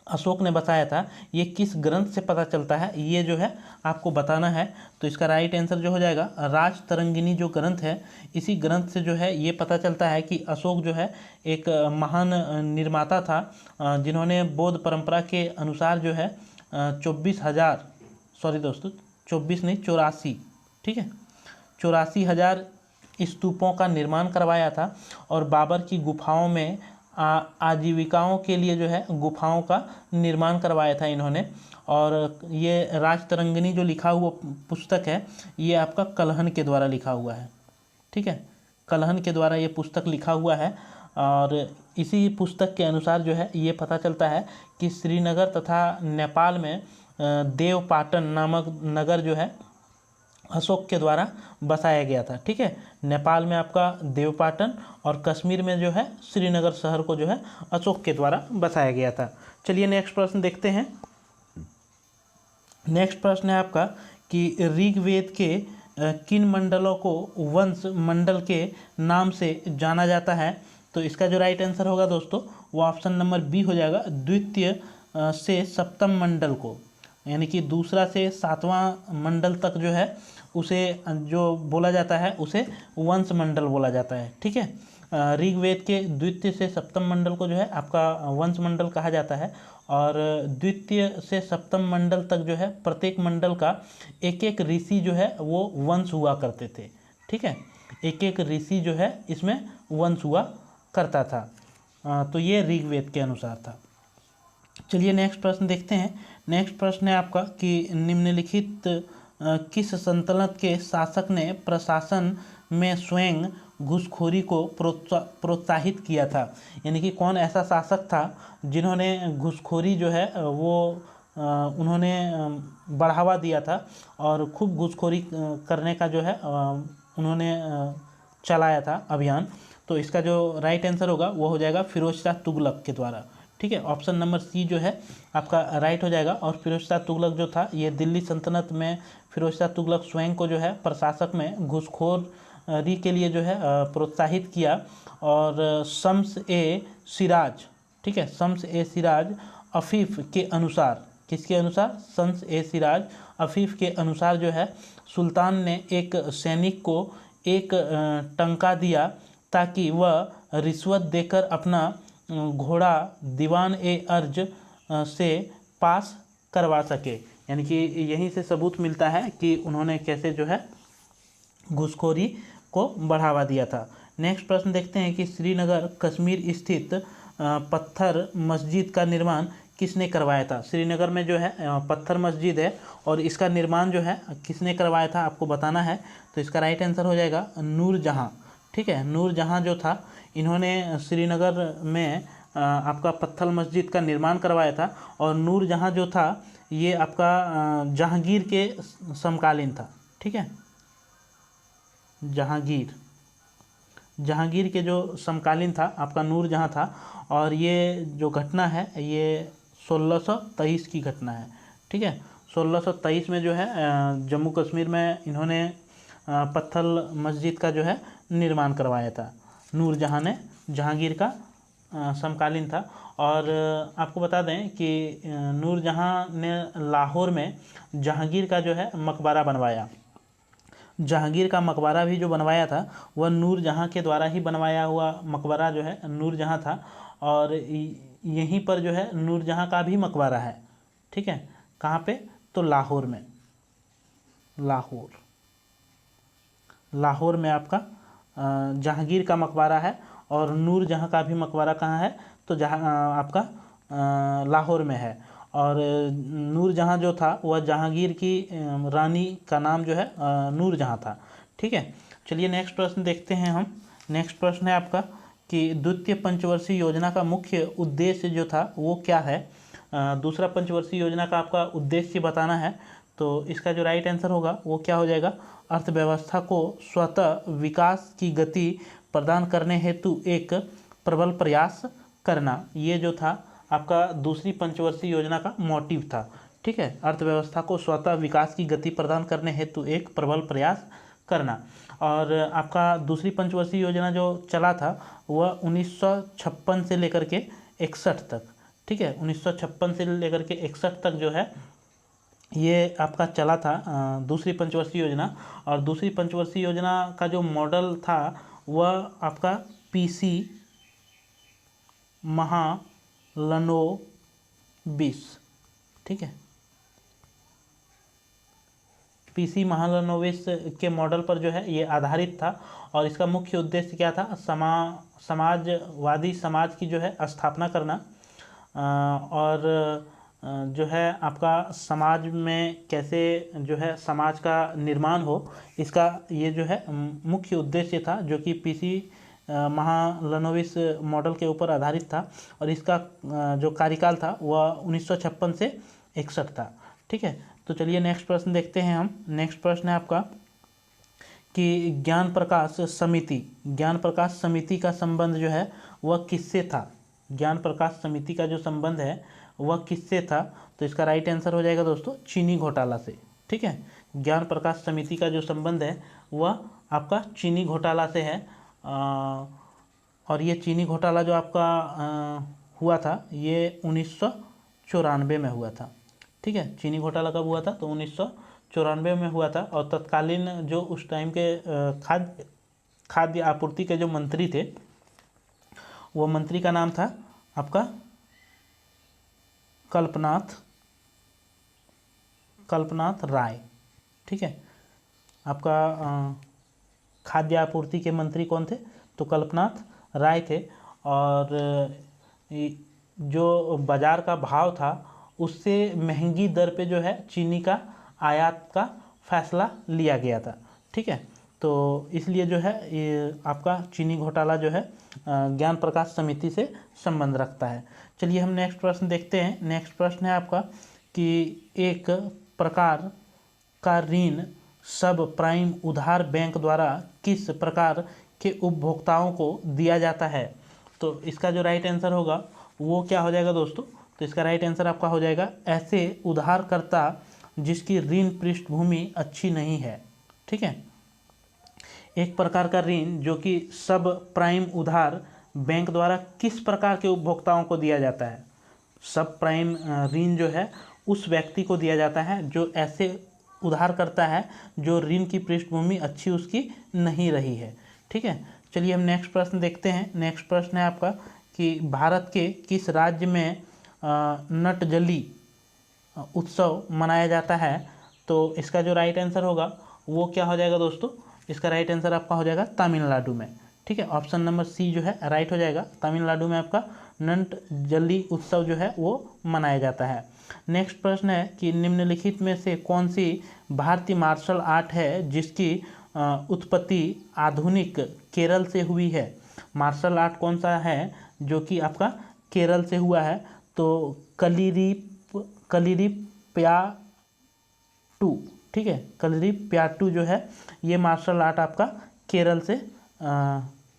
[SPEAKER 1] अशोक ने बसाया था। ये किस ग्रंथ से पता चलता है ये जो है आपको बताना है। तो इसका राइट आंसर जो हो जाएगा राजतरंगिणी जो ग्रंथ है, इसी ग्रंथ से जो है ये पता चलता है कि अशोक जो है एक महान निर्माता था जिन्होंने बौद्ध परंपरा के अनुसार जो है 24,000 सॉरी दोस्तों 24 नहीं 84, ठीक है, 84,000 स्तूपों का निर्माण करवाया था। और बाबर की गुफाओं में आजीविकाओं के लिए जो है गुफाओं का निर्माण करवाया था इन्होंने। और ये राजतरंगिणी जो लिखा हुआ पुस्तक है ये आपका कल्हण के द्वारा लिखा हुआ है। ठीक है, कल्हण के द्वारा ये पुस्तक लिखा हुआ है। और इसी पुस्तक के अनुसार जो है ये पता चलता है कि श्रीनगर तथा नेपाल में देवपाटन नामक नगर जो है अशोक के द्वारा बसाया गया था। ठीक है, नेपाल में आपका देवपाटन और कश्मीर में जो है श्रीनगर शहर को जो है अशोक के द्वारा बसाया गया था। चलिए नेक्स्ट प्रश्न देखते हैं। नेक्स्ट प्रश्न है आपका कि ऋग्वेद के किन मंडलों को वंश मंडल के नाम से जाना जाता है? तो इसका जो राइट आंसर होगा दोस्तों वो ऑप्शन नंबर बी हो जाएगा, द्वितीय से सप्तम मंडल को, यानी कि दूसरा से सातवां मंडल तक जो है उसे जो बोला जाता है उसे वंश मंडल बोला जाता है। ठीक है, ऋग्वेद के द्वितीय से सप्तम मंडल को जो है आपका वंश मंडल कहा जाता है। और द्वितीय से सप्तम मंडल तक जो है प्रत्येक मंडल का एक एक ऋषि जो है वो वंश हुआ करते थे। ठीक है, एक एक ऋषि जो है इसमें वंश हुआ करता था। तो ये ऋग्वेद के अनुसार था। चलिए नेक्स्ट प्रश्न देखते हैं। नेक्स्ट प्रश्न है आपका कि निम्नलिखित किस सल्तनत के शासक ने प्रशासन में स्वयं घूसखोरी को प्रोत्साहित किया था? यानी कि कौन ऐसा शासक था जिन्होंने घूसखोरी जो है वो उन्होंने बढ़ावा दिया था और खूब घूसखोरी करने का जो है उन्होंने चलाया था अभियान? तो इसका जो राइट आंसर होगा वो हो जाएगा फिरोज शाह तुगलक के द्वारा। ठीक है, ऑप्शन नंबर सी जो है आपका राइट हो जाएगा। और फिरोज शाह तुगलक जो था ये दिल्ली सल्तनत में फिरोज शाह तुगलक स्वयं को जो है प्रशासक में घूसखोरी के लिए जो है प्रोत्साहित किया। और शम्स ए सिराज, ठीक है, शम्स ए सिराज अफीफ के अनुसार किसके अनुसार? शम्स ए सिराज अफीफ के अनुसार जो है सुल्तान ने एक सैनिक को एक टंका दिया ताकि वह रिश्वत देकर अपना घोड़ा दीवान ए अर्ज से पास करवा सके। यानी कि यहीं से सबूत मिलता है कि उन्होंने कैसे जो है घूसखोरी को बढ़ावा दिया था। नेक्स्ट प्रश्न देखते हैं कि श्रीनगर कश्मीर स्थित पत्थर मस्जिद का निर्माण किसने करवाया था? श्रीनगर में जो है पत्थर मस्जिद है और इसका निर्माण जो है किसने करवाया था आपको बताना है। तो इसका राइट आंसर हो जाएगा नूरजहाँ। ठीक है, नूरजहाँ जो था इन्होंने श्रीनगर में आपका पत्थर मस्जिद का निर्माण करवाया था। और नूरजहाँ जो था ये आपका जहांगीर के समकालीन था। ठीक है, जहांगीर के जो समकालीन था आपका नूरजहाँ था। और ये जो घटना है ये 1623 की घटना है। ठीक है, 1623 में जो है जम्मू कश्मीर में इन्होंने पत्थर मस्जिद का जो है निर्माण करवाया था। नूरजहाँ ने जहांगीर का समकालीन था। और आपको बता दें कि नूरजहाँ ने लाहौर में जहांगीर का जो है मकबरा बनवाया। जहांगीर का मकबरा भी जो बनवाया था वह नूरजहाँ के द्वारा ही बनवाया हुआ मकबरा जो है नूरजहाँ था। और यहीं पर जो है नूरजहाँ का भी मकबरा है। ठीक है, कहाँ पे? तो लाहौर में। लाहौर में आपका जहांगीर का मकबरा है और नूरजहाँ का भी मकबरा कहाँ है? तो जहाँ आपका लाहौर में है। और नूरजहाँ जो था वह जहांगीर की रानी का नाम जो है नूरजहाँ था। ठीक है, चलिए नेक्स्ट प्रश्न देखते हैं हम। नेक्स्ट प्रश्न है आपका कि द्वितीय पंचवर्षीय योजना का मुख्य उद्देश्य जो था वो क्या है? दूसरा पंचवर्षीय योजना का आपका उद्देश्य बताना है। तो इसका जो राइट आंसर होगा वो क्या हो जाएगा? अर्थव्यवस्था को स्वतः विकास की गति प्रदान करने हेतु एक प्रबल प्रयास करना। ये जो था आपका दूसरी पंचवर्षीय योजना का मोटिव था। ठीक है, अर्थव्यवस्था को स्वतः विकास की गति प्रदान करने हेतु एक प्रबल प्रयास करना। और आपका दूसरी पंचवर्षीय योजना जो चला था वह 1956 से लेकर के 61 तक। ठीक है, 1956 से लेकर के 61 तक जो है ये आपका चला था दूसरी पंचवर्षीय योजना। और दूसरी पंचवर्षीय योजना का जो मॉडल था वह आपका पीसी महालनोबिस। ठीक है, पीसी महालनोबिस के मॉडल पर जो है ये आधारित था। और इसका मुख्य उद्देश्य क्या था? समाजवादी समाज की जो है स्थापना करना। और जो है आपका समाज में कैसे जो है समाज का निर्माण हो, इसका ये जो है मुख्य उद्देश्य था, जो कि पीसी महालनोबिस मॉडल के ऊपर आधारित था। और इसका जो कार्यकाल था वह 1956 से 61 था। ठीक है, तो चलिए नेक्स्ट प्रश्न देखते हैं हम। नेक्स्ट प्रश्न है आपका कि ज्ञान प्रकाश समिति का संबंध जो है वह किससे था? ज्ञान प्रकाश समिति का जो संबंध है वह किससे था? तो इसका राइट आंसर हो जाएगा दोस्तों चीनी घोटाला से। ठीक है, ज्ञान प्रकाश समिति का जो संबंध है वह आपका चीनी घोटाला से है। और ये चीनी घोटाला जो आपका हुआ था ये 1994 में हुआ था। ठीक है, चीनी घोटाला कब हुआ था? तो 1994 में हुआ था। और तत्कालीन जो उस टाइम के खाद्य आपूर्ति के जो मंत्री थे वो मंत्री का नाम था आपका कल्पनाथ राय। ठीक है, आपका खाद्य आपूर्ति के मंत्री कौन थे? तो कल्पनाथ राय थे। और जो बाज़ार का भाव था उससे महंगी दर पे जो है चीनी का आयात का फैसला लिया गया था। ठीक है, तो इसलिए जो है ये आपका चीनी घोटाला जो है ज्ञान प्रकाश समिति से संबंध रखता है। चलिए हम नेक्स्ट प्रश्न देखते हैं। नेक्स्ट प्रश्न है आपका कि एक प्रकार का ऋण सब प्राइम उधार बैंक द्वारा किस प्रकार के उपभोक्ताओं को दिया जाता है? तो इसका जो राइट आंसर होगा वो क्या हो जाएगा दोस्तों? तो इसका राइट आंसर आपका हो जाएगा ऐसे उधारकर्ता जिसकी ऋण पृष्ठभूमि अच्छी नहीं है। ठीक है, एक प्रकार का ऋण जो कि सब प्राइम उधार बैंक द्वारा किस प्रकार के उपभोक्ताओं को दिया जाता है? सब प्राइम ऋण जो है उस व्यक्ति को दिया जाता है जो ऐसे उधार करता है जो ऋण की पृष्ठभूमि अच्छी उसकी नहीं रही है। ठीक है, चलिए हम नेक्स्ट प्रश्न देखते हैं। नेक्स्ट प्रश्न है आपका कि भारत के किस राज्य में नटजली उत्सव मनाया जाता है। तो इसका जो राइट आंसर होगा वो क्या हो जाएगा दोस्तों, इसका राइट आंसर आपका हो जाएगा तमिलनाडु में। ठीक है, ऑप्शन नंबर सी जो है राइट हो जाएगा। तमिलनाडु में आपका नटजली उत्सव जो है वो मनाया जाता है। नेक्स्ट प्रश्न है कि निम्नलिखित में से कौन सी भारतीय मार्शल आर्ट है जिसकी उत्पत्ति आधुनिक केरल से हुई है। मार्शल आर्ट कौन सा है जो कि आपका केरल से हुआ है। तो कलिरिपयट्टू, ठीक है, कलिरिपयट्टू जो है ये मार्शल आर्ट आपका केरल से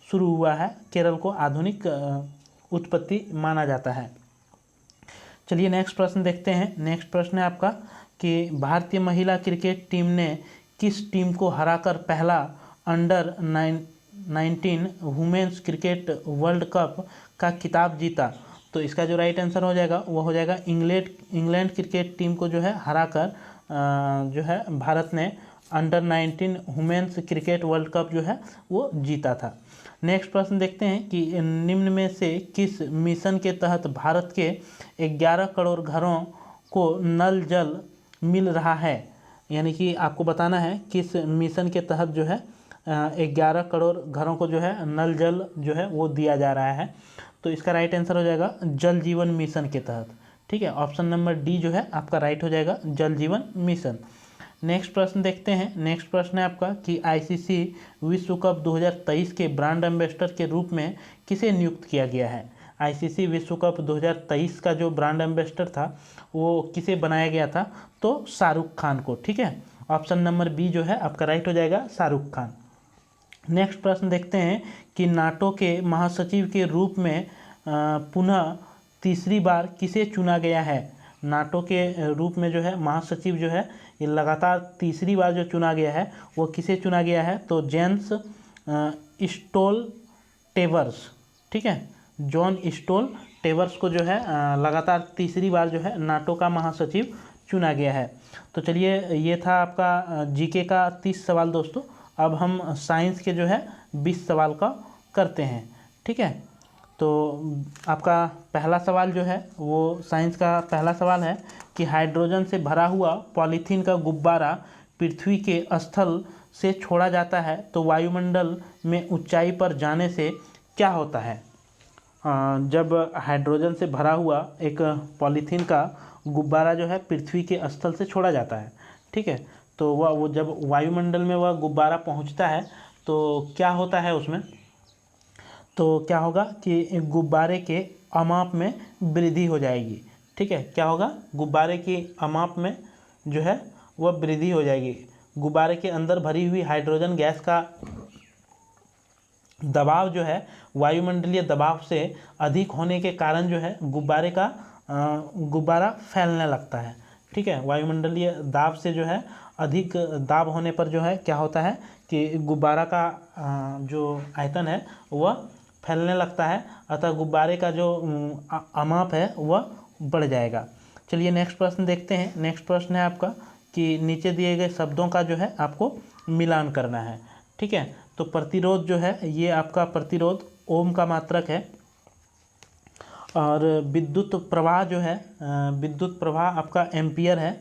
[SPEAKER 1] शुरू हुआ है। केरल को आधुनिक उत्पत्ति माना जाता है। चलिए नेक्स्ट प्रश्न देखते हैं। नेक्स्ट प्रश्न है आपका कि भारतीय महिला क्रिकेट टीम ने किस टीम को हराकर पहला under 19 women's cricket world cup का खिताब जीता। तो इसका जो राइट आंसर हो जाएगा वो हो जाएगा इंग्लैंड क्रिकेट टीम को जो है हराकर जो है भारत ने under 19 women's cricket world cup जो है वो जीता था। नेक्स्ट प्रश्न देखते हैं कि निम्न में से किस मिशन के तहत भारत के 11 करोड़ घरों को नल जल मिल रहा है। यानी कि आपको बताना है किस मिशन के तहत जो है 11 करोड़ घरों को जो है नल जल जो है वो दिया जा रहा है। तो इसका राइट आंसर हो जाएगा जल जीवन मिशन के तहत। ठीक है, ऑप्शन नंबर डी जो है आपका राइट हो जाएगा, जल जीवन मिशन। नेक्स्ट प्रश्न देखते हैं। नेक्स्ट प्रश्न है आपका कि आईसीसी विश्व कप 2023 के ब्रांड एम्बेसडर के रूप में किसे नियुक्त किया गया है। आईसीसी विश्व कप 2023 का जो ब्रांड एम्बेसडर था वो किसे बनाया गया था। तो शाहरुख खान को। ठीक है, ऑप्शन नंबर बी जो है आपका राइट हो जाएगा, शाहरुख खान। नेक्स्ट प्रश्न देखते हैं कि नाटो के महासचिव के रूप में पुनः तीसरी बार किसे चुना गया है। नाटो के रूप में जो है महासचिव जो है ये लगातार तीसरी बार जो चुना गया है वो किसे चुना गया है। तो जेंस स्टोल्टेनबर्ग, ठीक है, जॉन स्टोल्टेनबर्ग को जो है लगातार तीसरी बार जो है नाटो का महासचिव चुना गया है। तो चलिए ये था आपका जीके का 30 सवाल दोस्तों। अब हम साइंस के जो है 20 सवाल का करते हैं। ठीक है, तो आपका पहला सवाल जो है वो साइंस का पहला सवाल है कि हाइड्रोजन से भरा हुआ पॉलीथीन का गुब्बारा पृथ्वी के स्थल से छोड़ा जाता है तो वायुमंडल में ऊंचाई पर जाने से क्या होता है। जब हाइड्रोजन से भरा हुआ एक पॉलीथीन का गुब्बारा जो है पृथ्वी के स्थल से छोड़ा जाता है, ठीक है, तो वो जब वायुमंडल में वह गुब्बारा पहुंचता है तो क्या होता है उसमें। तो क्या होगा कि गुब्बारे के अमाप में वृद्धि हो जाएगी। ठीक है, क्या होगा, गुब्बारे की अमाप में जो है वह वृद्धि हो जाएगी। गुब्बारे के अंदर भरी हुई हाइड्रोजन गैस का दबाव जो है वायुमंडलीय दबाव से अधिक होने के कारण जो है गुब्बारा फैलने लगता है। ठीक है, वायुमंडलीय दाब से जो है अधिक दाब होने पर जो है क्या होता है कि गुब्बारा का जो आयतन है वह फैलने लगता है, अतः गुब्बारे का जो अमाप है वह बढ़ जाएगा। चलिए नेक्स्ट प्रश्न देखते हैं। नेक्स्ट प्रश्न है आपका कि नीचे दिए गए शब्दों का जो है आपको मिलान करना है। ठीक है, तो प्रतिरोध जो है ये आपका प्रतिरोध ओम का मात्रक है और विद्युत प्रवाह जो है विद्युत प्रवाह आपका एम्पियर है।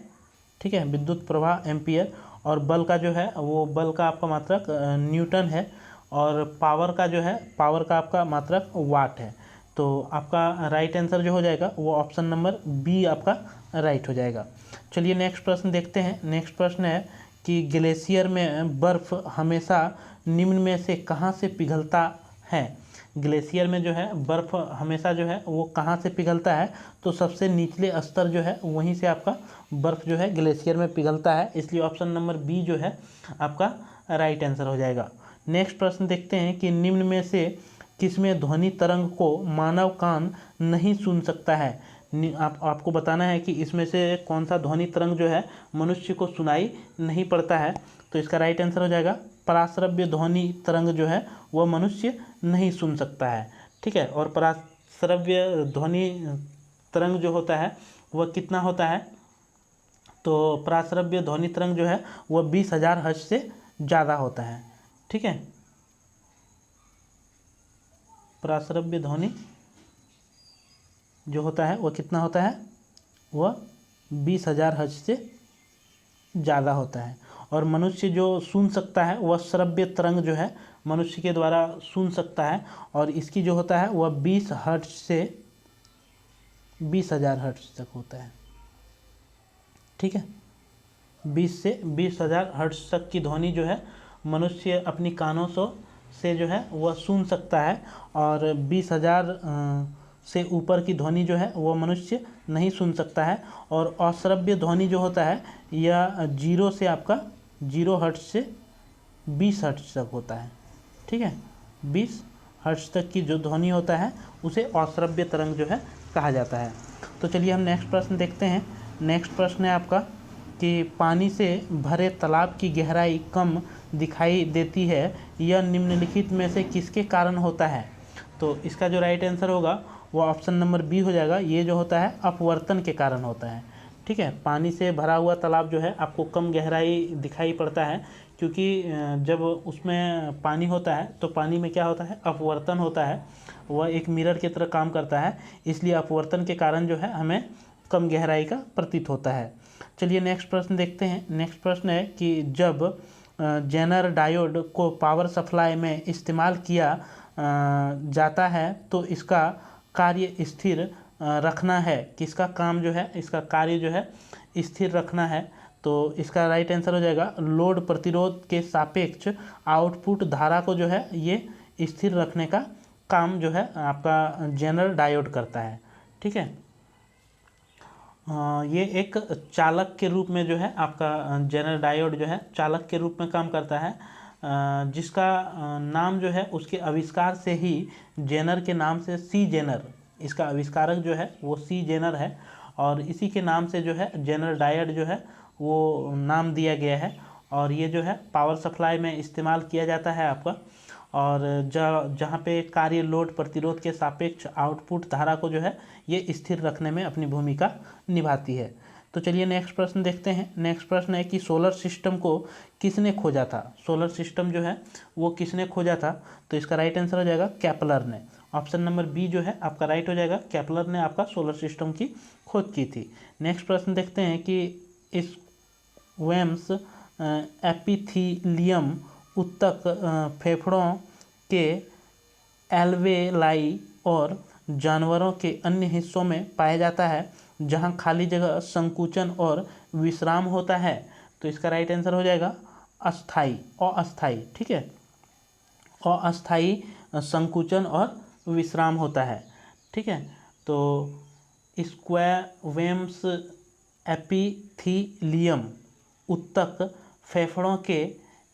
[SPEAKER 1] ठीक है, विद्युत प्रवाह एम्पियर। और बल का जो है वो बल का आपका मात्रक न्यूटन है और पावर का जो है पावर का आपका मात्रक वाट है। तो आपका राइट आंसर जो हो जाएगा वो ऑप्शन नंबर बी आपका राइट हो जाएगा। चलिए नेक्स्ट प्रश्न देखते हैं। नेक्स्ट प्रश्न है कि ग्लेशियर में बर्फ़ हमेशा निम्न में से कहाँ से पिघलता है। ग्लेशियर में जो है बर्फ़ हमेशा जो है वो कहाँ से पिघलता है। तो सबसे निचले स्तर जो है वहीं से आपका बर्फ़ जो है ग्लेशियर में पिघलता है, इसलिए ऑप्शन नंबर बी जो है आपका राइट आंसर हो जाएगा। नेक्स्ट प्रश्न देखते हैं कि निम्न में से किसमें ध्वनि तरंग को मानव कान नहीं सुन सकता है। आपको बताना है कि इसमें से कौन सा ध्वनि तरंग जो है मनुष्य को सुनाई नहीं पड़ता है। तो इसका राइट आंसर हो जाएगा पराश्रव्य ध्वनि तरंग जो है वह मनुष्य नहीं सुन सकता है। ठीक है, और पराश्रव्य ध्वनि तरंग जो होता है वह कितना होता है, तो प्राश्रव्य ध्वनि तरंग जो है वह 20,000 हर्ट्ज से ज़्यादा होता है। ठीक है, प्राश्रव्य ध्वनि जो होता है वह कितना होता है, वह 20,000 हर्ट्ज से ज़्यादा होता है। और मनुष्य जो सुन सकता है वह श्रव्य तरंग जो है मनुष्य के द्वारा सुन सकता है, और इसकी जो होता है वह 20 हर्ट्ज से 20,000 हर्ट्ज तक होता है। ठीक है, 20 से 20,000 हर्ट्ज तक की ध्वनि जो है मनुष्य अपनी कानों से जो है वह सुन सकता है, और 20,000 से ऊपर की ध्वनि जो है वह मनुष्य नहीं सुन सकता है। और अश्रव्य ध्वनि जो होता है यह 0 से आपका 0 हर्ट्ज से 20 हर्ट्ज तक होता है। ठीक है, 20 हर्ट्ज तक की जो ध्वनि होता है उसे अश्रव्य तरंग जो है कहा जाता है। तो चलिए हम नेक्स्ट प्रश्न देखते हैं। नेक्स्ट प्रश्न है आपका कि पानी से भरे तालाब की गहराई कम दिखाई देती है, यह निम्नलिखित में से किसके कारण होता है? तो इसका जो राइट आंसर होगा वो ऑप्शन नंबर बी हो जाएगा। ये जो होता है अपवर्तन के कारण होता है। ठीक है, पानी से भरा हुआ तालाब जो है आपको कम गहराई दिखाई पड़ता है, क्योंकि जब उसमें पानी होता है तो पानी में क्या होता है, अपवर्तन होता है, वह एक मिरर की तरह काम करता है, इसलिए अपवर्तन के कारण जो है हमें कम गहराई का प्रतीत होता है। चलिए नेक्स्ट प्रश्न देखते हैं। नेक्स्ट प्रश्न है कि जब जेनर डायोड को पावर सप्लाई में इस्तेमाल किया जाता है तो इसका कार्य स्थिर रखना है। किसका काम जो है, इसका कार्य जो है स्थिर रखना है। तो इसका राइट आंसर हो जाएगा लोड प्रतिरोध के सापेक्ष आउटपुट धारा को जो है ये स्थिर रखने का काम जो है आपका जेनर डायोड करता है। ठीक है, ये एक चालक के रूप में जो है आपका जेनर डायोड जो है चालक के रूप में काम करता है, जिसका नाम जो है उसके आविष्कार से ही जेनर के नाम से सी जेनर, इसका आविष्कारक जो है वो सी जेनर है, और इसी के नाम से जो है जेनर डायोड जो है वो नाम दिया गया है। और ये जो है पावर सप्लाई में इस्तेमाल किया जाता है आपका, और जहाँ पे कार्य लोड प्रतिरोध के सापेक्ष आउटपुट धारा को जो है ये स्थिर रखने में अपनी भूमिका निभाती है। तो चलिए नेक्स्ट प्रश्न देखते हैं। नेक्स्ट प्रश्न है कि सोलर सिस्टम को किसने खोजा था? सोलर सिस्टम जो है वो किसने खोजा था? तो इसका राइट आंसर हो जाएगा केपलर ने। ऑप्शन नंबर बी जो है आपका राइट हो जाएगा, केपलर ने आपका सोलर सिस्टम की खोज की थी। नेक्स्ट प्रश्न देखते हैं कि इस वेम्स एपिथीलियम उत्तक फेफड़ों के एल्वेलाई और जानवरों के अन्य हिस्सों में पाया जाता है जहां खाली जगह संकुचन और विश्राम होता है। तो इसका राइट आंसर हो जाएगा अस्थाई, अस्थाई। ठीक है, अस्थाई संकुचन और विश्राम होता है। ठीक है, तो स्क्वैवेम्स एपिथीलियम उत्तक फेफड़ों के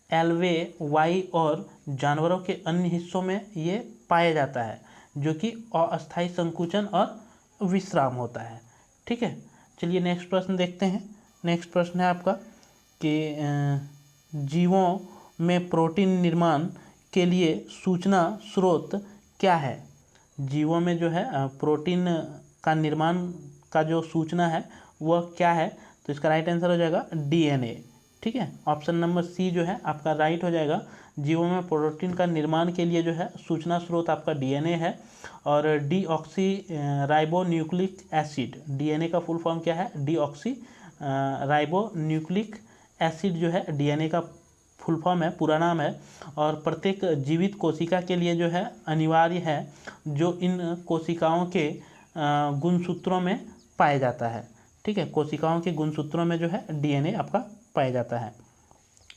[SPEAKER 1] एल्वेलाई और जानवरों के अन्य हिस्सों में ये पाया जाता है, जो कि अस्थायी संकुचन और विश्राम होता है। ठीक है, चलिए नेक्स्ट प्रश्न देखते हैं। नेक्स्ट प्रश्न है आपका कि जीवों में प्रोटीन निर्माण के लिए सूचना स्रोत क्या है? जीवों में जो है प्रोटीन का निर्माण का जो सूचना है वह क्या है? तो इसका राइट आंसर हो जाएगा डीएनए। ठीक है, ऑप्शन नंबर सी जो है आपका राइट हो जाएगा। जीवों में प्रोटीन का निर्माण के लिए जो है सूचना स्रोत आपका डीएनए है। और deoxy ribo nucleic acid, DNA का फुल फॉर्म क्या है? डीऑक्सी राइबो न्यूक्लिक एसिड जो है डीएनए का फुल फॉर्म है, पूरा नाम है, और प्रत्येक जीवित कोशिका के लिए जो है अनिवार्य है, जो इन कोशिकाओं के गुणसूत्रों में पाया जाता है। ठीक है, कोशिकाओं के गुणसूत्रों में जो है डीएनए आपका पाया जाता है।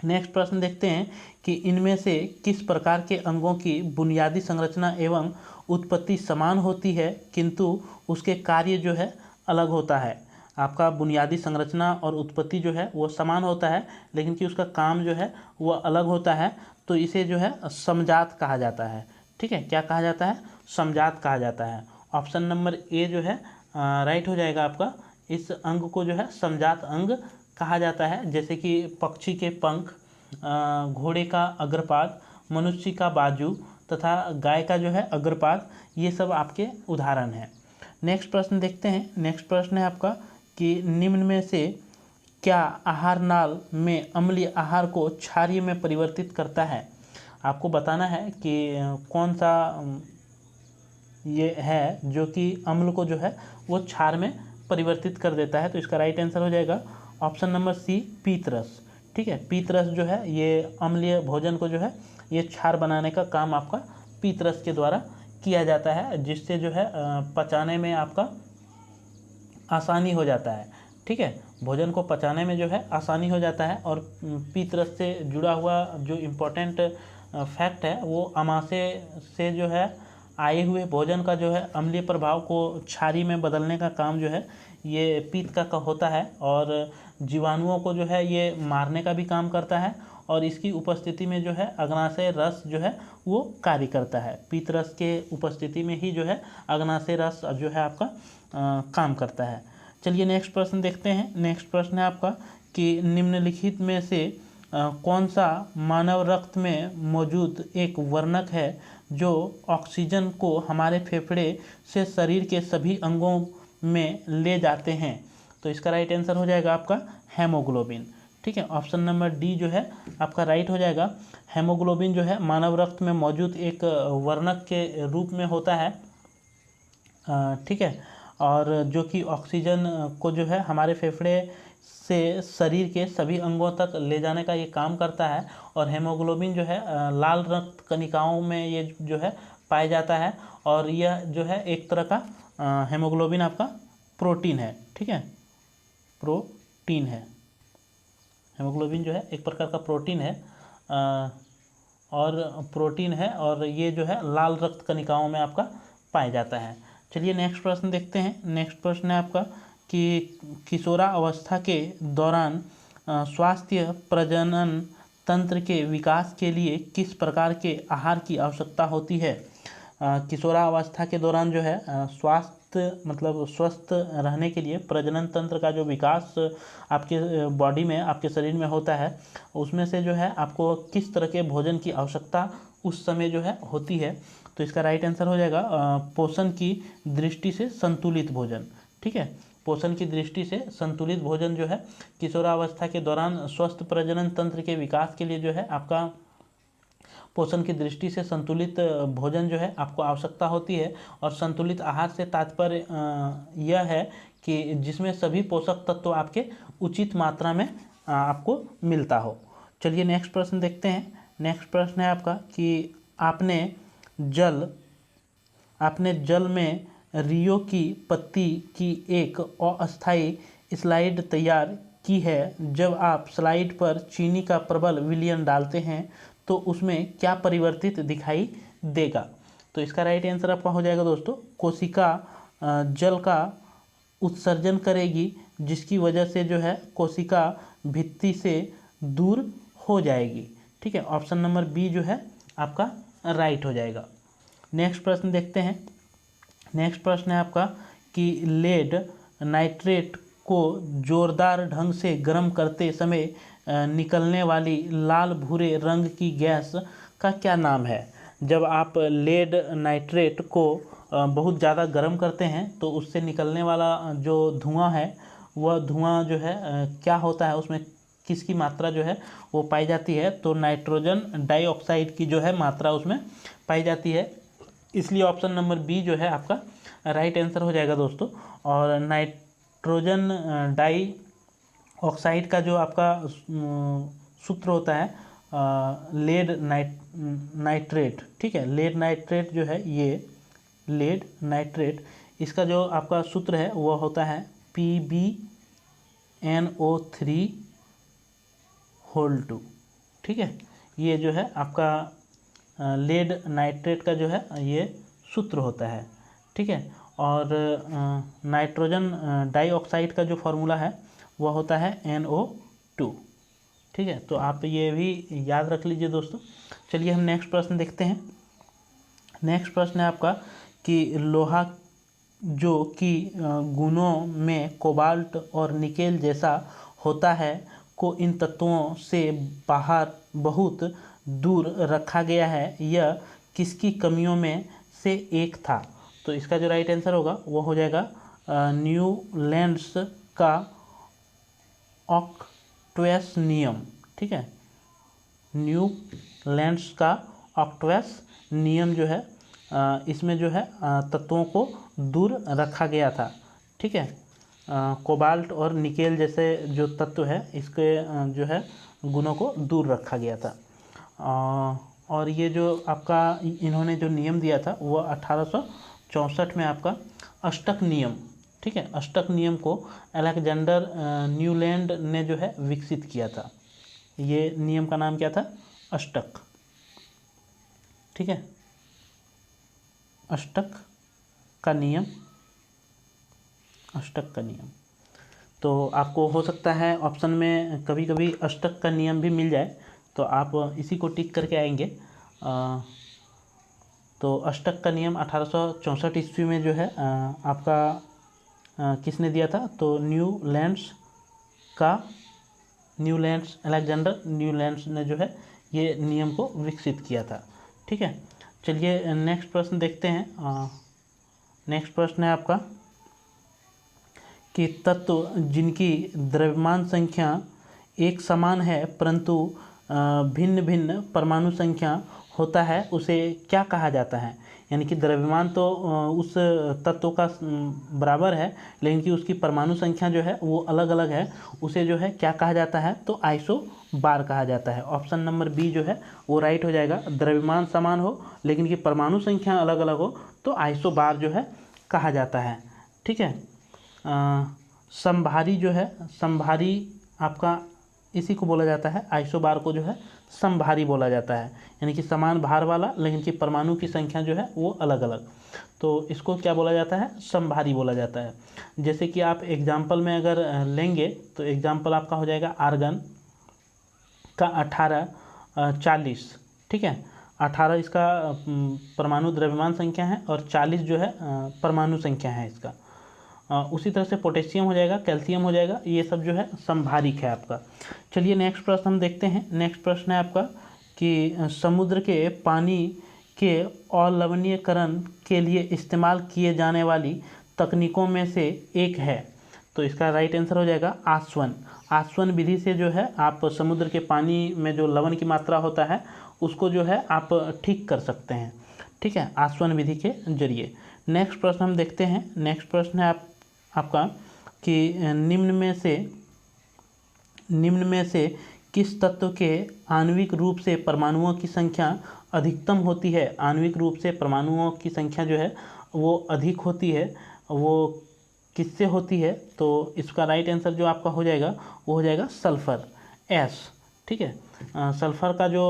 [SPEAKER 1] नेक्स्ट प्रश्न देखते हैं कि इनमें से किस प्रकार के अंगों की बुनियादी संरचना एवं उत्पत्ति समान होती है किंतु उसके कार्य जो है अलग होता है? आपका बुनियादी संरचना और उत्पत्ति जो है वो समान होता है, लेकिन कि उसका काम जो है वह अलग होता है, तो इसे जो है समजात कहा जाता है। ठीक है, क्या कहा जाता है? समजात कहा जाता है। ऑप्शन नंबर ए जो है राइट हो जाएगा आपका। इस अंग को जो है समजात अंग कहा जाता है, जैसे कि पक्षी के पंख, घोड़े का अग्रपाद, मनुष्य का बाजू तथा गाय का जो है अग्रपाद, ये सब आपके उदाहरण हैं। नेक्स्ट प्रश्न देखते हैं। नेक्स्ट प्रश्न है आपका कि निम्न में से क्या आहार नाल में अम्लीय आहार को क्षारीय में परिवर्तित करता है? आपको बताना है कि कौन सा ये है जो कि अम्ल को जो है वो क्षार में परिवर्तित कर देता है। तो इसका राइट आंसर हो जाएगा ऑप्शन नंबर सी, पीतरस। ठीक है, पीतरस जो है ये अम्लीय भोजन को जो है ये क्षार बनाने का काम आपका पीतरस के द्वारा किया जाता है, जिससे जो है पचाने में आपका आसानी हो जाता है। ठीक है, भोजन को पचाने में जो है आसानी हो जाता है। और पीतरस से जुड़ा हुआ जो इम्पोर्टेंट फैक्ट है वो अमाशय से जो है आए हुए भोजन का जो है अम्लीय प्रभाव को क्षारीय में बदलने का काम जो है ये पीत का होता है, और जीवाणुओं को जो है ये मारने का भी काम करता है, और इसकी उपस्थिति में जो है अग्नाशय रस जो है वो कार्य करता है। पीतरस के उपस्थिति में ही जो है अग्नाशय रस जो है आपका काम करता है। चलिए नेक्स्ट प्रश्न देखते हैं। नेक्स्ट प्रश्न है आपका कि निम्नलिखित में से कौन सा मानव रक्त में मौजूद एक वर्णक है जो ऑक्सीजन को हमारे फेफड़े से शरीर के सभी अंगों में ले जाते हैं? तो इसका राइट आंसर हो जाएगा आपका हेमोग्लोबिन। ठीक है, ऑप्शन नंबर डी जो है आपका राइट हो जाएगा। हेमोग्लोबिन जो है मानव रक्त में मौजूद एक वर्णक के रूप में होता है। ठीक है, और जो कि ऑक्सीजन को जो है हमारे फेफड़े से शरीर के सभी अंगों तक ले जाने का ये काम करता है। और हेमोग्लोबिन जो है लाल रक्त कणिकाओं में ये जो है पाया जाता है, और यह जो है एक तरह का हेमोग्लोबिन आपका प्रोटीन है। ठीक है, प्रोटीन है। हेमोग्लोबिन जो है एक प्रकार का प्रोटीन है, और प्रोटीन है, और ये जो है लाल रक्त कणिकाओं में आपका पाया जाता है। चलिए नेक्स्ट प्रश्न देखते हैं। नेक्स्ट प्रश्न है आपका कि किशोरावस्था के दौरान स्वास्थ्य प्रजनन तंत्र के विकास के लिए किस प्रकार के आहार की आवश्यकता होती है? किशोरावस्था के दौरान जो है स्वास्थ्य मतलब स्वस्थ रहने के लिए प्रजनन तंत्र का जो विकास आपके बॉडी में, आपके शरीर में होता है, उसमें से जो है आपको किस तरह के भोजन की आवश्यकता उस समय जो है होती है? तो इसका राइट आंसर हो जाएगा पोषण की दृष्टि से संतुलित भोजन। ठीक है, पोषण की दृष्टि से संतुलित भोजन जो है किशोरावस्था के दौरान स्वस्थ प्रजनन तंत्र के विकास के लिए जो है आपका पोषण की दृष्टि से संतुलित भोजन जो है आपको आवश्यकता होती है। और संतुलित आहार से तात्पर्य यह है कि जिसमें सभी पोषक तत्व आपके उचित मात्रा में आपको मिलता हो। चलिए नेक्स्ट प्रश्न देखते हैं। नेक्स्ट प्रश्न है आपका कि आपने जल में रियो की पत्ती की एक अस्थायी स्लाइड तैयार की है। जब आप स्लाइड पर चीनी का प्रबल विलयन डालते हैं तो उसमें क्या परिवर्तित दिखाई देगा? तो इसका राइट आंसर आपका हो जाएगा दोस्तों, कोशिका जल का उत्सर्जन करेगी, जिसकी वजह से जो है कोशिका भित्ति से दूर हो जाएगी। ठीक है, ऑप्शन नंबर बी जो है आपका राइट हो जाएगा। नेक्स्ट प्रश्न देखते हैं। नेक्स्ट प्रश्न है आपका कि लेड नाइट्रेट को जोरदार ढंग से गर्म करते समय निकलने वाली लाल भूरे रंग की गैस का क्या नाम है? जब आप लेड नाइट्रेट को बहुत ज़्यादा गर्म करते हैं तो उससे निकलने वाला जो धुआं है वह धुआं जो है क्या होता है, उसमें किसकी मात्रा जो है वो पाई जाती है? तो नाइट्रोजन डाइऑक्साइड की जो है मात्रा उसमें पाई जाती है। इसलिए ऑप्शन नंबर बी जो है आपका राइट आंसर हो जाएगा दोस्तों। और नाइट्रोजन डाई ऑक्साइड का जो आपका सूत्र होता है लेड नाइट्रेट। ठीक है, लेड नाइट्रेट जो है ये लेड नाइट्रेट, इसका जो आपका सूत्र है वह होता है PbNO3(2). ठीक है, ये जो है आपका लेड नाइट्रेट का जो है ये सूत्र होता है। ठीक है, और नाइट्रोजन डाइऑक्साइड का जो फार्मूला है वह होता है NO2। ठीक है, तो आप ये भी याद रख लीजिए दोस्तों। चलिए हम नेक्स्ट प्रश्न देखते हैं। नेक्स्ट प्रश्न है आपका कि लोहा जो कि गुणों में कोबाल्ट और निकेल जैसा होता है को इन तत्वों से बाहर बहुत दूर रखा गया है, यह किसकी कमियों में से एक था? तो इसका जो राइट आंसर होगा वो हो जाएगा न्यूलैंड्स का ऑक्ट्वेस नियम, ठीक है, न्यूलैंड्स का ऑक्ट्वेस नियम जो है इसमें जो है तत्वों को दूर रखा गया था, ठीक है। कोबाल्ट और निकेल जैसे जो तत्व है इसके जो है गुणों को दूर रखा गया था। और ये जो आपका इन्होंने जो नियम दिया था वो 1864 में आपका अष्टक नियम, ठीक है, अष्टक नियम को अलेक्जेंडर न्यूलैंड ने जो है विकसित किया था। ये नियम का नाम क्या था? अष्टक, ठीक है, अष्टक का नियम, अष्टक का नियम। तो आपको हो सकता है ऑप्शन में कभी कभी अष्टक का नियम भी मिल जाए, तो आप इसी को टिक करके आएंगे। तो अष्टक का नियम 1864 ईस्वी में जो है आपका किसने दिया था? तो न्यूलैंड्स अलेक्जेंडर न्यूलैंड्स ने जो है ये नियम को विकसित किया था, ठीक है। चलिए नेक्स्ट प्रश्न देखते हैं। नेक्स्ट प्रश्न है आपका कि तत्व जिनकी द्रव्यमान संख्या एक समान है परंतु भिन्न भिन्न परमाणु संख्या होता है उसे क्या कहा जाता है? यानी कि द्रव्यमान तो उस तत्व का बराबर है लेकिन कि उसकी परमाणु संख्या जो है वो अलग अलग है, उसे जो है क्या कहा जाता है? तो आइसोबार कहा जाता है। ऑप्शन नंबर बी जो है वो राइट हो जाएगा। द्रव्यमान समान हो लेकिन कि परमाणु संख्या अलग अलग हो तो आइसोबार जो है कहा जाता है, ठीक है। समभारी जो है, समभारी आपका इसी को बोला जाता है, आइसोबार को जो है समभारी बोला जाता है, यानी कि समान भार वाला लेकिन कि परमाणु की संख्या जो है वो अलग अलग, तो इसको क्या बोला जाता है? समभारी बोला जाता है। जैसे कि आप एग्जाम्पल में अगर लेंगे तो एग्जाम्पल आपका हो जाएगा आर्गन का 18 40, ठीक है, 18 इसका परमाणु द्रव्यमान संख्या है और 40 जो है परमाणु संख्या है इसका। उसी तरह से पोटेशियम हो जाएगा, कैल्शियम हो जाएगा, ये सब जो है समभारिक है आपका। चलिए नेक्स्ट प्रश्न हम देखते हैं। नेक्स्ट प्रश्न है आपका कि समुद्र के पानी के अलवणीकरण के लिए इस्तेमाल किए जाने वाली तकनीकों में से एक है, तो इसका राइट आंसर हो जाएगा आस्वन। आस्वन विधि से जो है आप समुद्र के पानी में जो लवण की मात्रा होता है उसको जो है आप ठीक कर सकते हैं, ठीक है, आस्वन विधि के जरिए। नेक्स्ट प्रश्न हम देखते हैं। नेक्स्ट प्रश्न है आपका कि निम्न में से किस तत्व के आणविक रूप से परमाणुओं की संख्या अधिकतम होती है? आणविक रूप से परमाणुओं की संख्या जो है वो अधिक होती है, वो किससे होती है? तो इसका राइट आंसर जो आपका हो जाएगा वो हो जाएगा सल्फर, एस, ठीक है। सल्फर का जो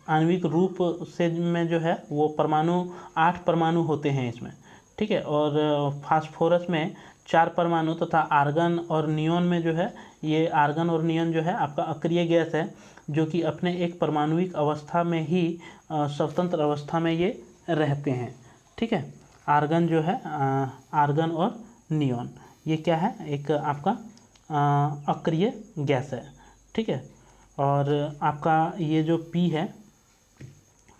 [SPEAKER 1] आणविक रूप से में जो है वो परमाणु 8 परमाणु होते हैं इसमें, ठीक है, और फास्फोरस में 4 परमाणु तथा आर्गन और नियोन में जो है ये आर्गन और नियोन जो है आपका अक्रिय गैस है जो कि अपने एक परमाणुविक अवस्था में ही स्वतंत्र अवस्था में ये रहते हैं, ठीक है। आर्गन जो है आर्गन और नियोन ये क्या है? एक आपका अक्रिय गैस है, ठीक है। और आपका ये जो पी है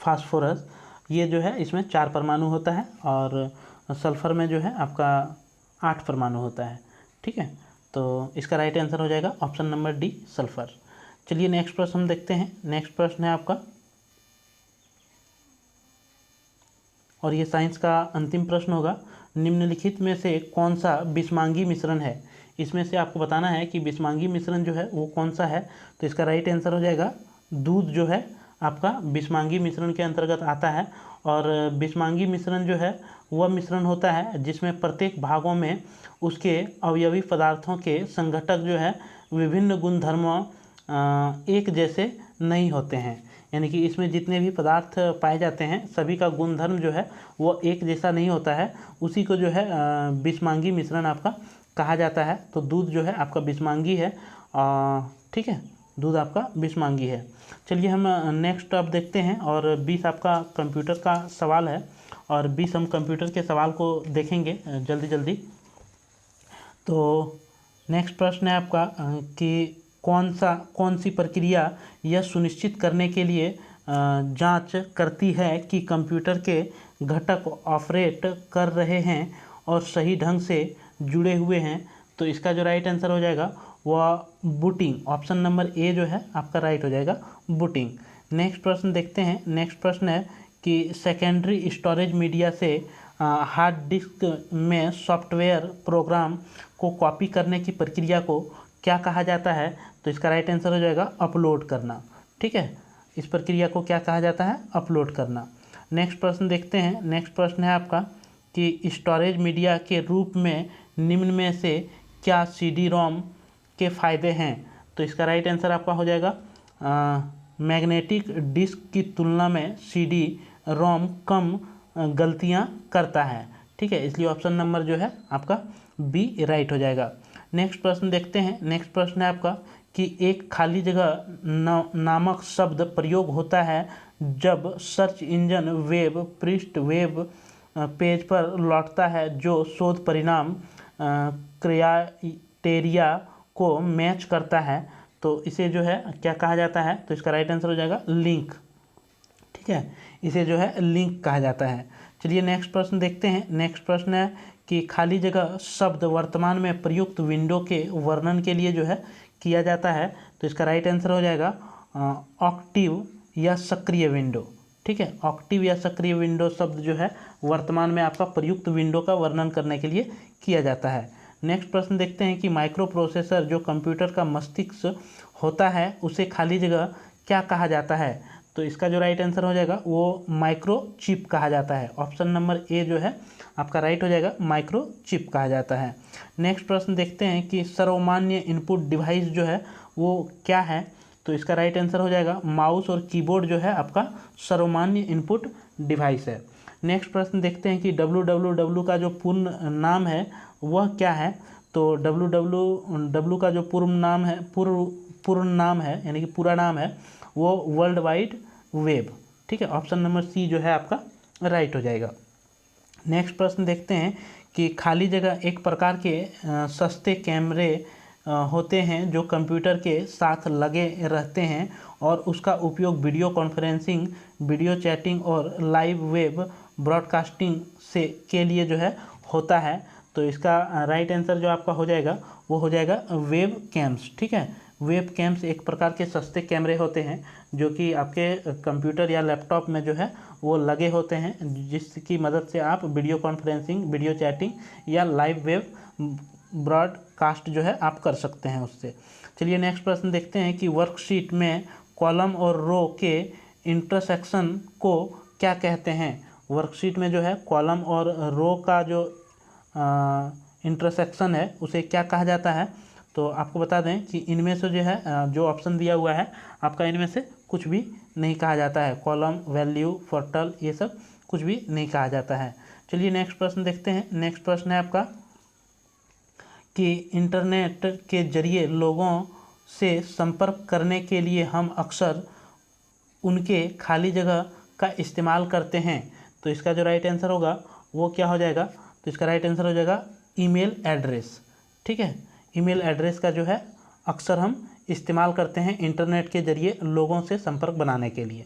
[SPEAKER 1] फास्फोरस, ये जो है इसमें 4 परमाणु होता है और सल्फर में जो है आपका 8 परमाणु होता है, ठीक है। तो इसका राइट आंसर हो जाएगा ऑप्शन नंबर डी, सल्फर। चलिए नेक्स्ट प्रश्न हम देखते हैं। नेक्स्ट प्रश्न है आपका, और ये साइंस का अंतिम प्रश्न होगा, निम्नलिखित में से कौन सा बिस्मांगी मिश्रण है? इसमें से आपको बताना है कि बिस्मांगी मिश्रण जो है वो कौन सा है। तो इसका राइट आंसर हो जाएगा दूध जो है आपका बिस्मांगी मिश्रण के अंतर्गत आता है। और बिस्मांगी मिश्रण जो है वह मिश्रण होता है जिसमें प्रत्येक भागों में उसके अवयवी पदार्थों के संघटक जो है विभिन्न गुणधर्मों एक जैसे नहीं होते हैं, यानी कि इसमें जितने भी पदार्थ पाए जाते हैं सभी का गुणधर्म जो है वो एक जैसा नहीं होता है, उसी को जो है बिस्मांगी मिश्रण आपका कहा जाता है। तो दूध जो है आपका बिस्मांगी है, ठीक है, दूध आपका बिस्मांगी है। चलिए हम नेक्स्ट अब देखते हैं, और 20 आपका कंप्यूटर का सवाल है और 20 हम कंप्यूटर के सवाल को देखेंगे जल्दी। तो नेक्स्ट प्रश्न है आपका कि कौन सी प्रक्रिया यह सुनिश्चित करने के लिए जांच करती है कि कंप्यूटर के घटक ऑपरेट कर रहे हैं और सही ढंग से जुड़े हुए हैं? तो इसका जो राइट आंसर हो जाएगा वह बूटिंग, ऑप्शन नंबर ए जो है आपका राइट हो जाएगा, बूटिंग। नेक्स्ट प्रश्न देखते हैं। नेक्स्ट प्रश्न है कि सेकेंडरी स्टोरेज मीडिया से हार्ड डिस्क में सॉफ्टवेयर प्रोग्राम को कॉपी करने की प्रक्रिया को क्या कहा जाता है? तो इसका राइट आंसर हो जाएगा अपलोड करना। ठीक है, इस प्रक्रिया को क्या कहा जाता है? अपलोड करना। नेक्स्ट प्रश्न देखते हैं। नेक्स्ट प्रश्न है आपका कि स्टोरेज मीडिया के रूप में निम्न में से क्या CD रोम के फ़ायदे हैं? तो इसका राइट आंसर आपका हो जाएगा मैग्नेटिक डिस्क की तुलना में CD रोम कम गलतियां करता है। ठीक है, इसलिए ऑप्शन नंबर जो है आपका बी राइट हो जाएगा। नेक्स्ट प्रश्न देखते हैं। नेक्स्ट प्रश्न है आपका कि एक खाली जगह नामक शब्द प्रयोग होता है जब सर्च इंजन वेब पृष्ठ वेब पेज पर लौटता है जो शोध परिणाम क्राइटेरिया को मैच करता है। तो इसे जो है क्या कहा जाता है? तो इसका राइट आंसर हो जाएगा लिंक। ठीक है, इसे जो है लिंक कहा जाता है। चलिए नेक्स्ट प्रश्न देखते हैं। नेक्स्ट प्रश्न है कि खाली जगह शब्द वर्तमान में प्रयुक्त विंडो के वर्णन के लिए जो है किया जाता है। तो इसका राइट आंसर हो जाएगा ऑक्टिव या सक्रिय विंडो। ठीक है, ऑक्टिव या सक्रिय विंडो शब्द जो है वर्तमान में आपका प्रयुक्त विंडो का वर्णन करने के लिए किया जाता है। नेक्स्ट प्रश्न देखते हैं कि माइक्रो प्रोसेसर जो कंप्यूटर का मस्तिष्क होता है उसे खाली जगह क्या कहा जाता है? तो इसका जो राइट आंसर हो जाएगा वो माइक्रो चिप कहा जाता है। ऑप्शन नंबर ए जो है आपका राइट हो जाएगा, माइक्रो चिप कहा जाता है। नेक्स्ट प्रश्न देखते हैं कि सर्वमान्य इनपुट डिवाइस जो है वो क्या है? तो इसका राइट आंसर हो जाएगा माउस और कीबोर्ड जो है आपका सर्वमान्य इनपुट डिवाइस है। नेक्स्ट प्रश्न देखते हैं कि www का जो पूर्ण नाम है वह क्या है? तो www का जो पूर्ण नाम है यानी कि पूरा नाम है वो वर्ल्ड वाइड वेब। ठीक है, ऑप्शन नंबर सी जो है आपका राइट हो जाएगा। नेक्स्ट प्रश्न देखते हैं कि खाली जगह एक प्रकार के सस्ते कैमरे होते हैं जो कंप्यूटर के साथ लगे रहते हैं और उसका उपयोग वीडियो कॉन्फ्रेंसिंग, वीडियो चैटिंग और लाइव वेब ब्रॉडकास्टिंग के लिए जो है होता है। तो इसका राइट आंसर जो आपका हो जाएगा वो हो जाएगा वेब कैम्स। ठीक है, वेब कैम्स एक प्रकार के सस्ते कैमरे होते हैं जो कि आपके कंप्यूटर या लैपटॉप में जो है वो लगे होते हैं, जिसकी मदद से आप वीडियो कॉन्फ्रेंसिंग, वीडियो चैटिंग या लाइव वेब ब्रॉडकास्ट जो है आप कर सकते हैं उससे। चलिए नेक्स्ट प्रश्न देखते हैं कि वर्कशीट में कॉलम और रो के इंटरसेक्शन को क्या कहते हैं? वर्कशीट में जो है कॉलम और रो का जो इंटरसेक्शन है उसे क्या कहा जाता है? तो आपको बता दें कि इनमें से जो है जो ऑप्शन दिया हुआ है आपका इनमें से कुछ भी नहीं कहा जाता है। कॉलम, वैल्यू, फोर्टल ये सब कुछ भी नहीं कहा जाता है। चलिए नेक्स्ट प्रश्न देखते हैं। नेक्स्ट प्रश्न है आपका कि इंटरनेट के जरिए लोगों से संपर्क करने के लिए हम अक्सर उनके खाली जगह का इस्तेमाल करते हैं। तो इसका जो राइट आंसर होगा वो क्या हो जाएगा? तो इसका राइट आंसर हो जाएगा ईमेल एड्रेस। ठीक है, ईमेल एड्रेस का जो है अक्सर हम इस्तेमाल करते हैं इंटरनेट के जरिए लोगों से संपर्क बनाने के लिए।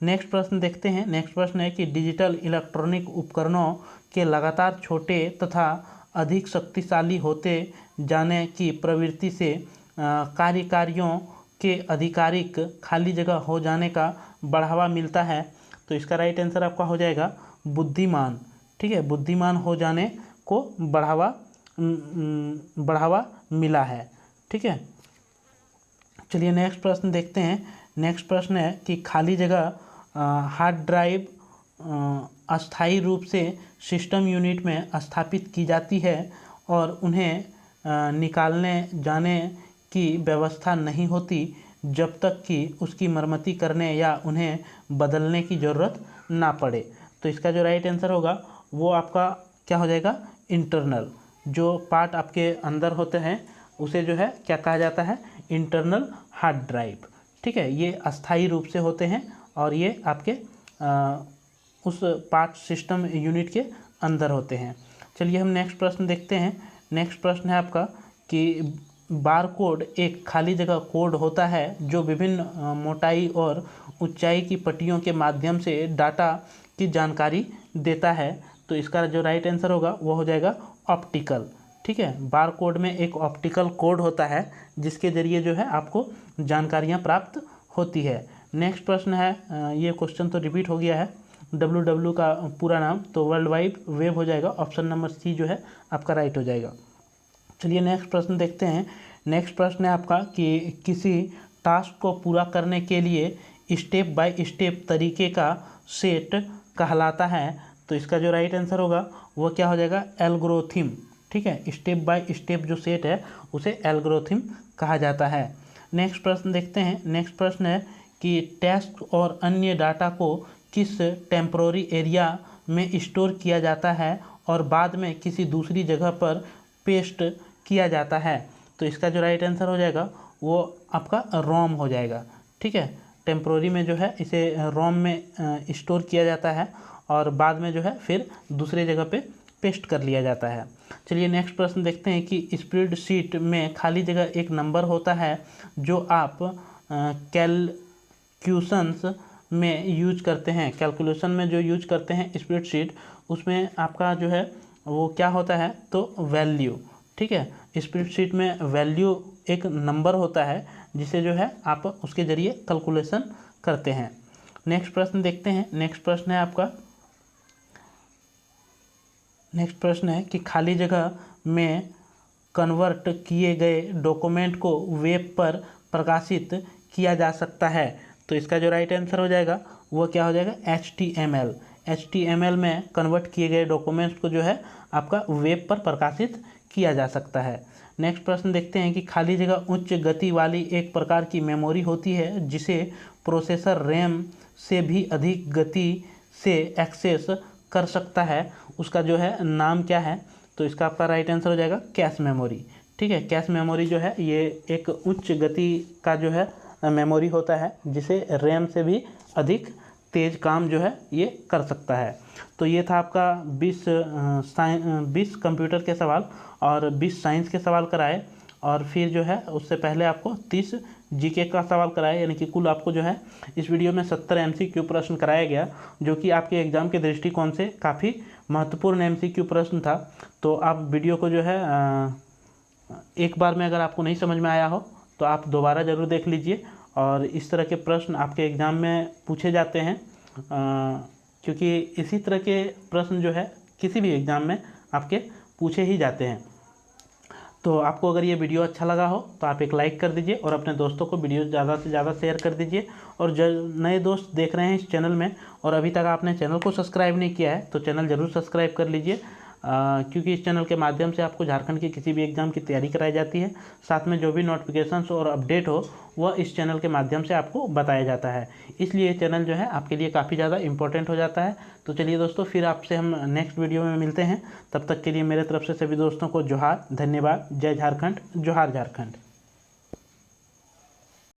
[SPEAKER 1] नेक्स्ट प्रश्न देखते हैं। नेक्स्ट प्रश्न है कि डिजिटल इलेक्ट्रॉनिक उपकरणों के लगातार छोटे तथा अधिक शक्तिशाली होते जाने की प्रवृत्ति से कार्यकारियों के आधिकारिक खाली जगह हो जाने का बढ़ावा मिलता है। तो इसका राइट आंसर आपका हो जाएगा बुद्धिमान। ठीक है, बुद्धिमान हो जाने को बढ़ावा मिला है। ठीक है, चलिए नेक्स्ट प्रश्न देखते हैं। नेक्स्ट प्रश्न है कि खाली जगह हार्ड ड्राइव अस्थायी रूप से सिस्टम यूनिट में स्थापित की जाती है और उन्हें निकालने जाने की व्यवस्था नहीं होती जब तक कि उसकी मरम्मती करने या उन्हें बदलने की ज़रूरत ना पड़े। तो इसका जो राइट आंसर होगा वो आपका क्या हो जाएगा? इंटरनल। जो पार्ट आपके अंदर होते हैं उसे जो है क्या कहा जाता है? Internal hard drive. ठीक है, ये अस्थायी रूप से होते हैं और ये आपके उस पार्ट सिस्टम यूनिट के अंदर होते हैं। चलिए हम नेक्स्ट प्रश्न देखते हैं। नेक्स्ट प्रश्न है आपका कि बार कोड एक खाली जगह कोड होता है जो विभिन्न मोटाई और ऊंचाई की पट्टियों के माध्यम से डाटा की जानकारी देता है। तो इसका जो राइट आंसर होगा वो हो जाएगा ऑप्टिकल। ठीक है। बार कोड में एक ऑप्टिकल कोड होता है जिसके ज़रिए जो है आपको जानकारियाँ प्राप्त होती है। नेक्स्ट प्रश्न है, ये क्वेश्चन तो रिपीट हो गया है, WW का पूरा नाम, तो वर्ल्ड वाइड वेब हो जाएगा। ऑप्शन नंबर सी जो है आपका राइट हो जाएगा। चलिए नेक्स्ट प्रश्न देखते हैं। नेक्स्ट प्रश्न है आपका कि किसी टास्क को पूरा करने के लिए स्टेप बाय स्टेप तरीके का सेट कहलाता है। तो इसका जो राइट आंसर होगा वो क्या हो जाएगा, एल्गोरिथम। ठीक है, स्टेप बाय स्टेप जो सेट है उसे एल्गोरिथम कहा जाता है। नेक्स्ट प्रश्न देखते हैं। नेक्स्ट प्रश्न है कि टेक्स्ट और अन्य डाटा को किस टेम्पोररी एरिया में स्टोर किया जाता है और बाद में किसी दूसरी जगह पर पेस्ट किया जाता है। तो इसका जो राइट आंसर हो जाएगा वो आपका रोम हो जाएगा। ठीक है, टेम्पोररी में जो है इसे रोम में स्टोर किया जाता है और बाद में जो है फिर दूसरे जगह पे पेस्ट कर लिया जाता है। चलिए नेक्स्ट प्रश्न देखते हैं कि स्प्रेडशीट में खाली जगह एक नंबर होता है जो आप कैलकुलेशंस में यूज करते हैं। कैलकुलेशन में जो यूज करते हैं स्प्रेडशीट, उसमें आपका जो है वो क्या होता है, तो वैल्यू। ठीक है, स्प्रेडशीट में वैल्यू एक नंबर होता है जिसे जो है आप उसके ज़रिए कैलकुलेशन करते हैं। नेक्स्ट प्रश्न देखते हैं। नेक्स्ट प्रश्न है आपका, नेक्स्ट प्रश्न है कि खाली जगह में कन्वर्ट किए गए डॉक्यूमेंट को वेब पर प्रकाशित किया जा सकता है। तो इसका जो राइट आंसर हो जाएगा वो क्या हो जाएगा, HTML। HTML में कन्वर्ट किए गए डॉक्यूमेंट्स को जो है आपका वेब पर प्रकाशित किया जा सकता है। नेक्स्ट प्रश्न देखते हैं कि खाली जगह उच्च गति वाली एक प्रकार की मेमोरी होती है जिसे प्रोसेसर रैम से भी अधिक गति से एक्सेस कर सकता है, उसका जो है नाम क्या है। तो इसका आपका राइट आंसर हो जाएगा कैश मेमोरी। ठीक है, कैश मेमोरी जो है ये एक उच्च गति का जो है मेमोरी होता है जिसे रैम से भी अधिक तेज काम जो है ये कर सकता है। तो ये था आपका 20 कंप्यूटर के सवाल और 20 साइंस के सवाल कराए, और फिर जो है उससे पहले आपको 30 जीके का सवाल कराए, यानी कि कुल आपको जो है इस वीडियो में 70 MCQ प्रश्न कराया गया, जो कि आपके एग्ज़ाम के दृष्टिकोण से काफ़ी महत्वपूर्ण MCQ प्रश्न था। तो आप वीडियो को जो है एक बार में अगर आपको नहीं समझ में आया हो तो आप दोबारा ज़रूर देख लीजिए, और इस तरह के प्रश्न आपके एग्ज़ाम में पूछे जाते हैं, क्योंकि इसी तरह के प्रश्न जो है किसी भी एग्ज़ाम में आपके पूछे ही जाते हैं। तो आपको अगर ये वीडियो अच्छा लगा हो तो आप एक लाइक कर दीजिए और अपने दोस्तों को वीडियो ज़्यादा से ज़्यादा शेयर कर दीजिए। और जो नए दोस्त देख रहे हैं इस चैनल में और अभी तक आपने चैनल को सब्सक्राइब नहीं किया है तो चैनल ज़रूर सब्सक्राइब कर लीजिए, क्योंकि इस चैनल के माध्यम से आपको झारखंड की किसी भी एग्ज़ाम की तैयारी कराई जाती है। साथ में जो भी नोटिफिकेशंस और अपडेट हो वह इस चैनल के माध्यम से आपको बताया जाता है, इसलिए ये चैनल जो है आपके लिए काफ़ी ज़्यादा इंपॉर्टेंट हो जाता है। तो चलिए दोस्तों, फिर आपसे हम नेक्स्ट वीडियो में मिलते हैं। तब तक के लिए मेरे तरफ से सभी दोस्तों को जोहार, धन्यवाद। जय झारखंड, जोहार झारखंड।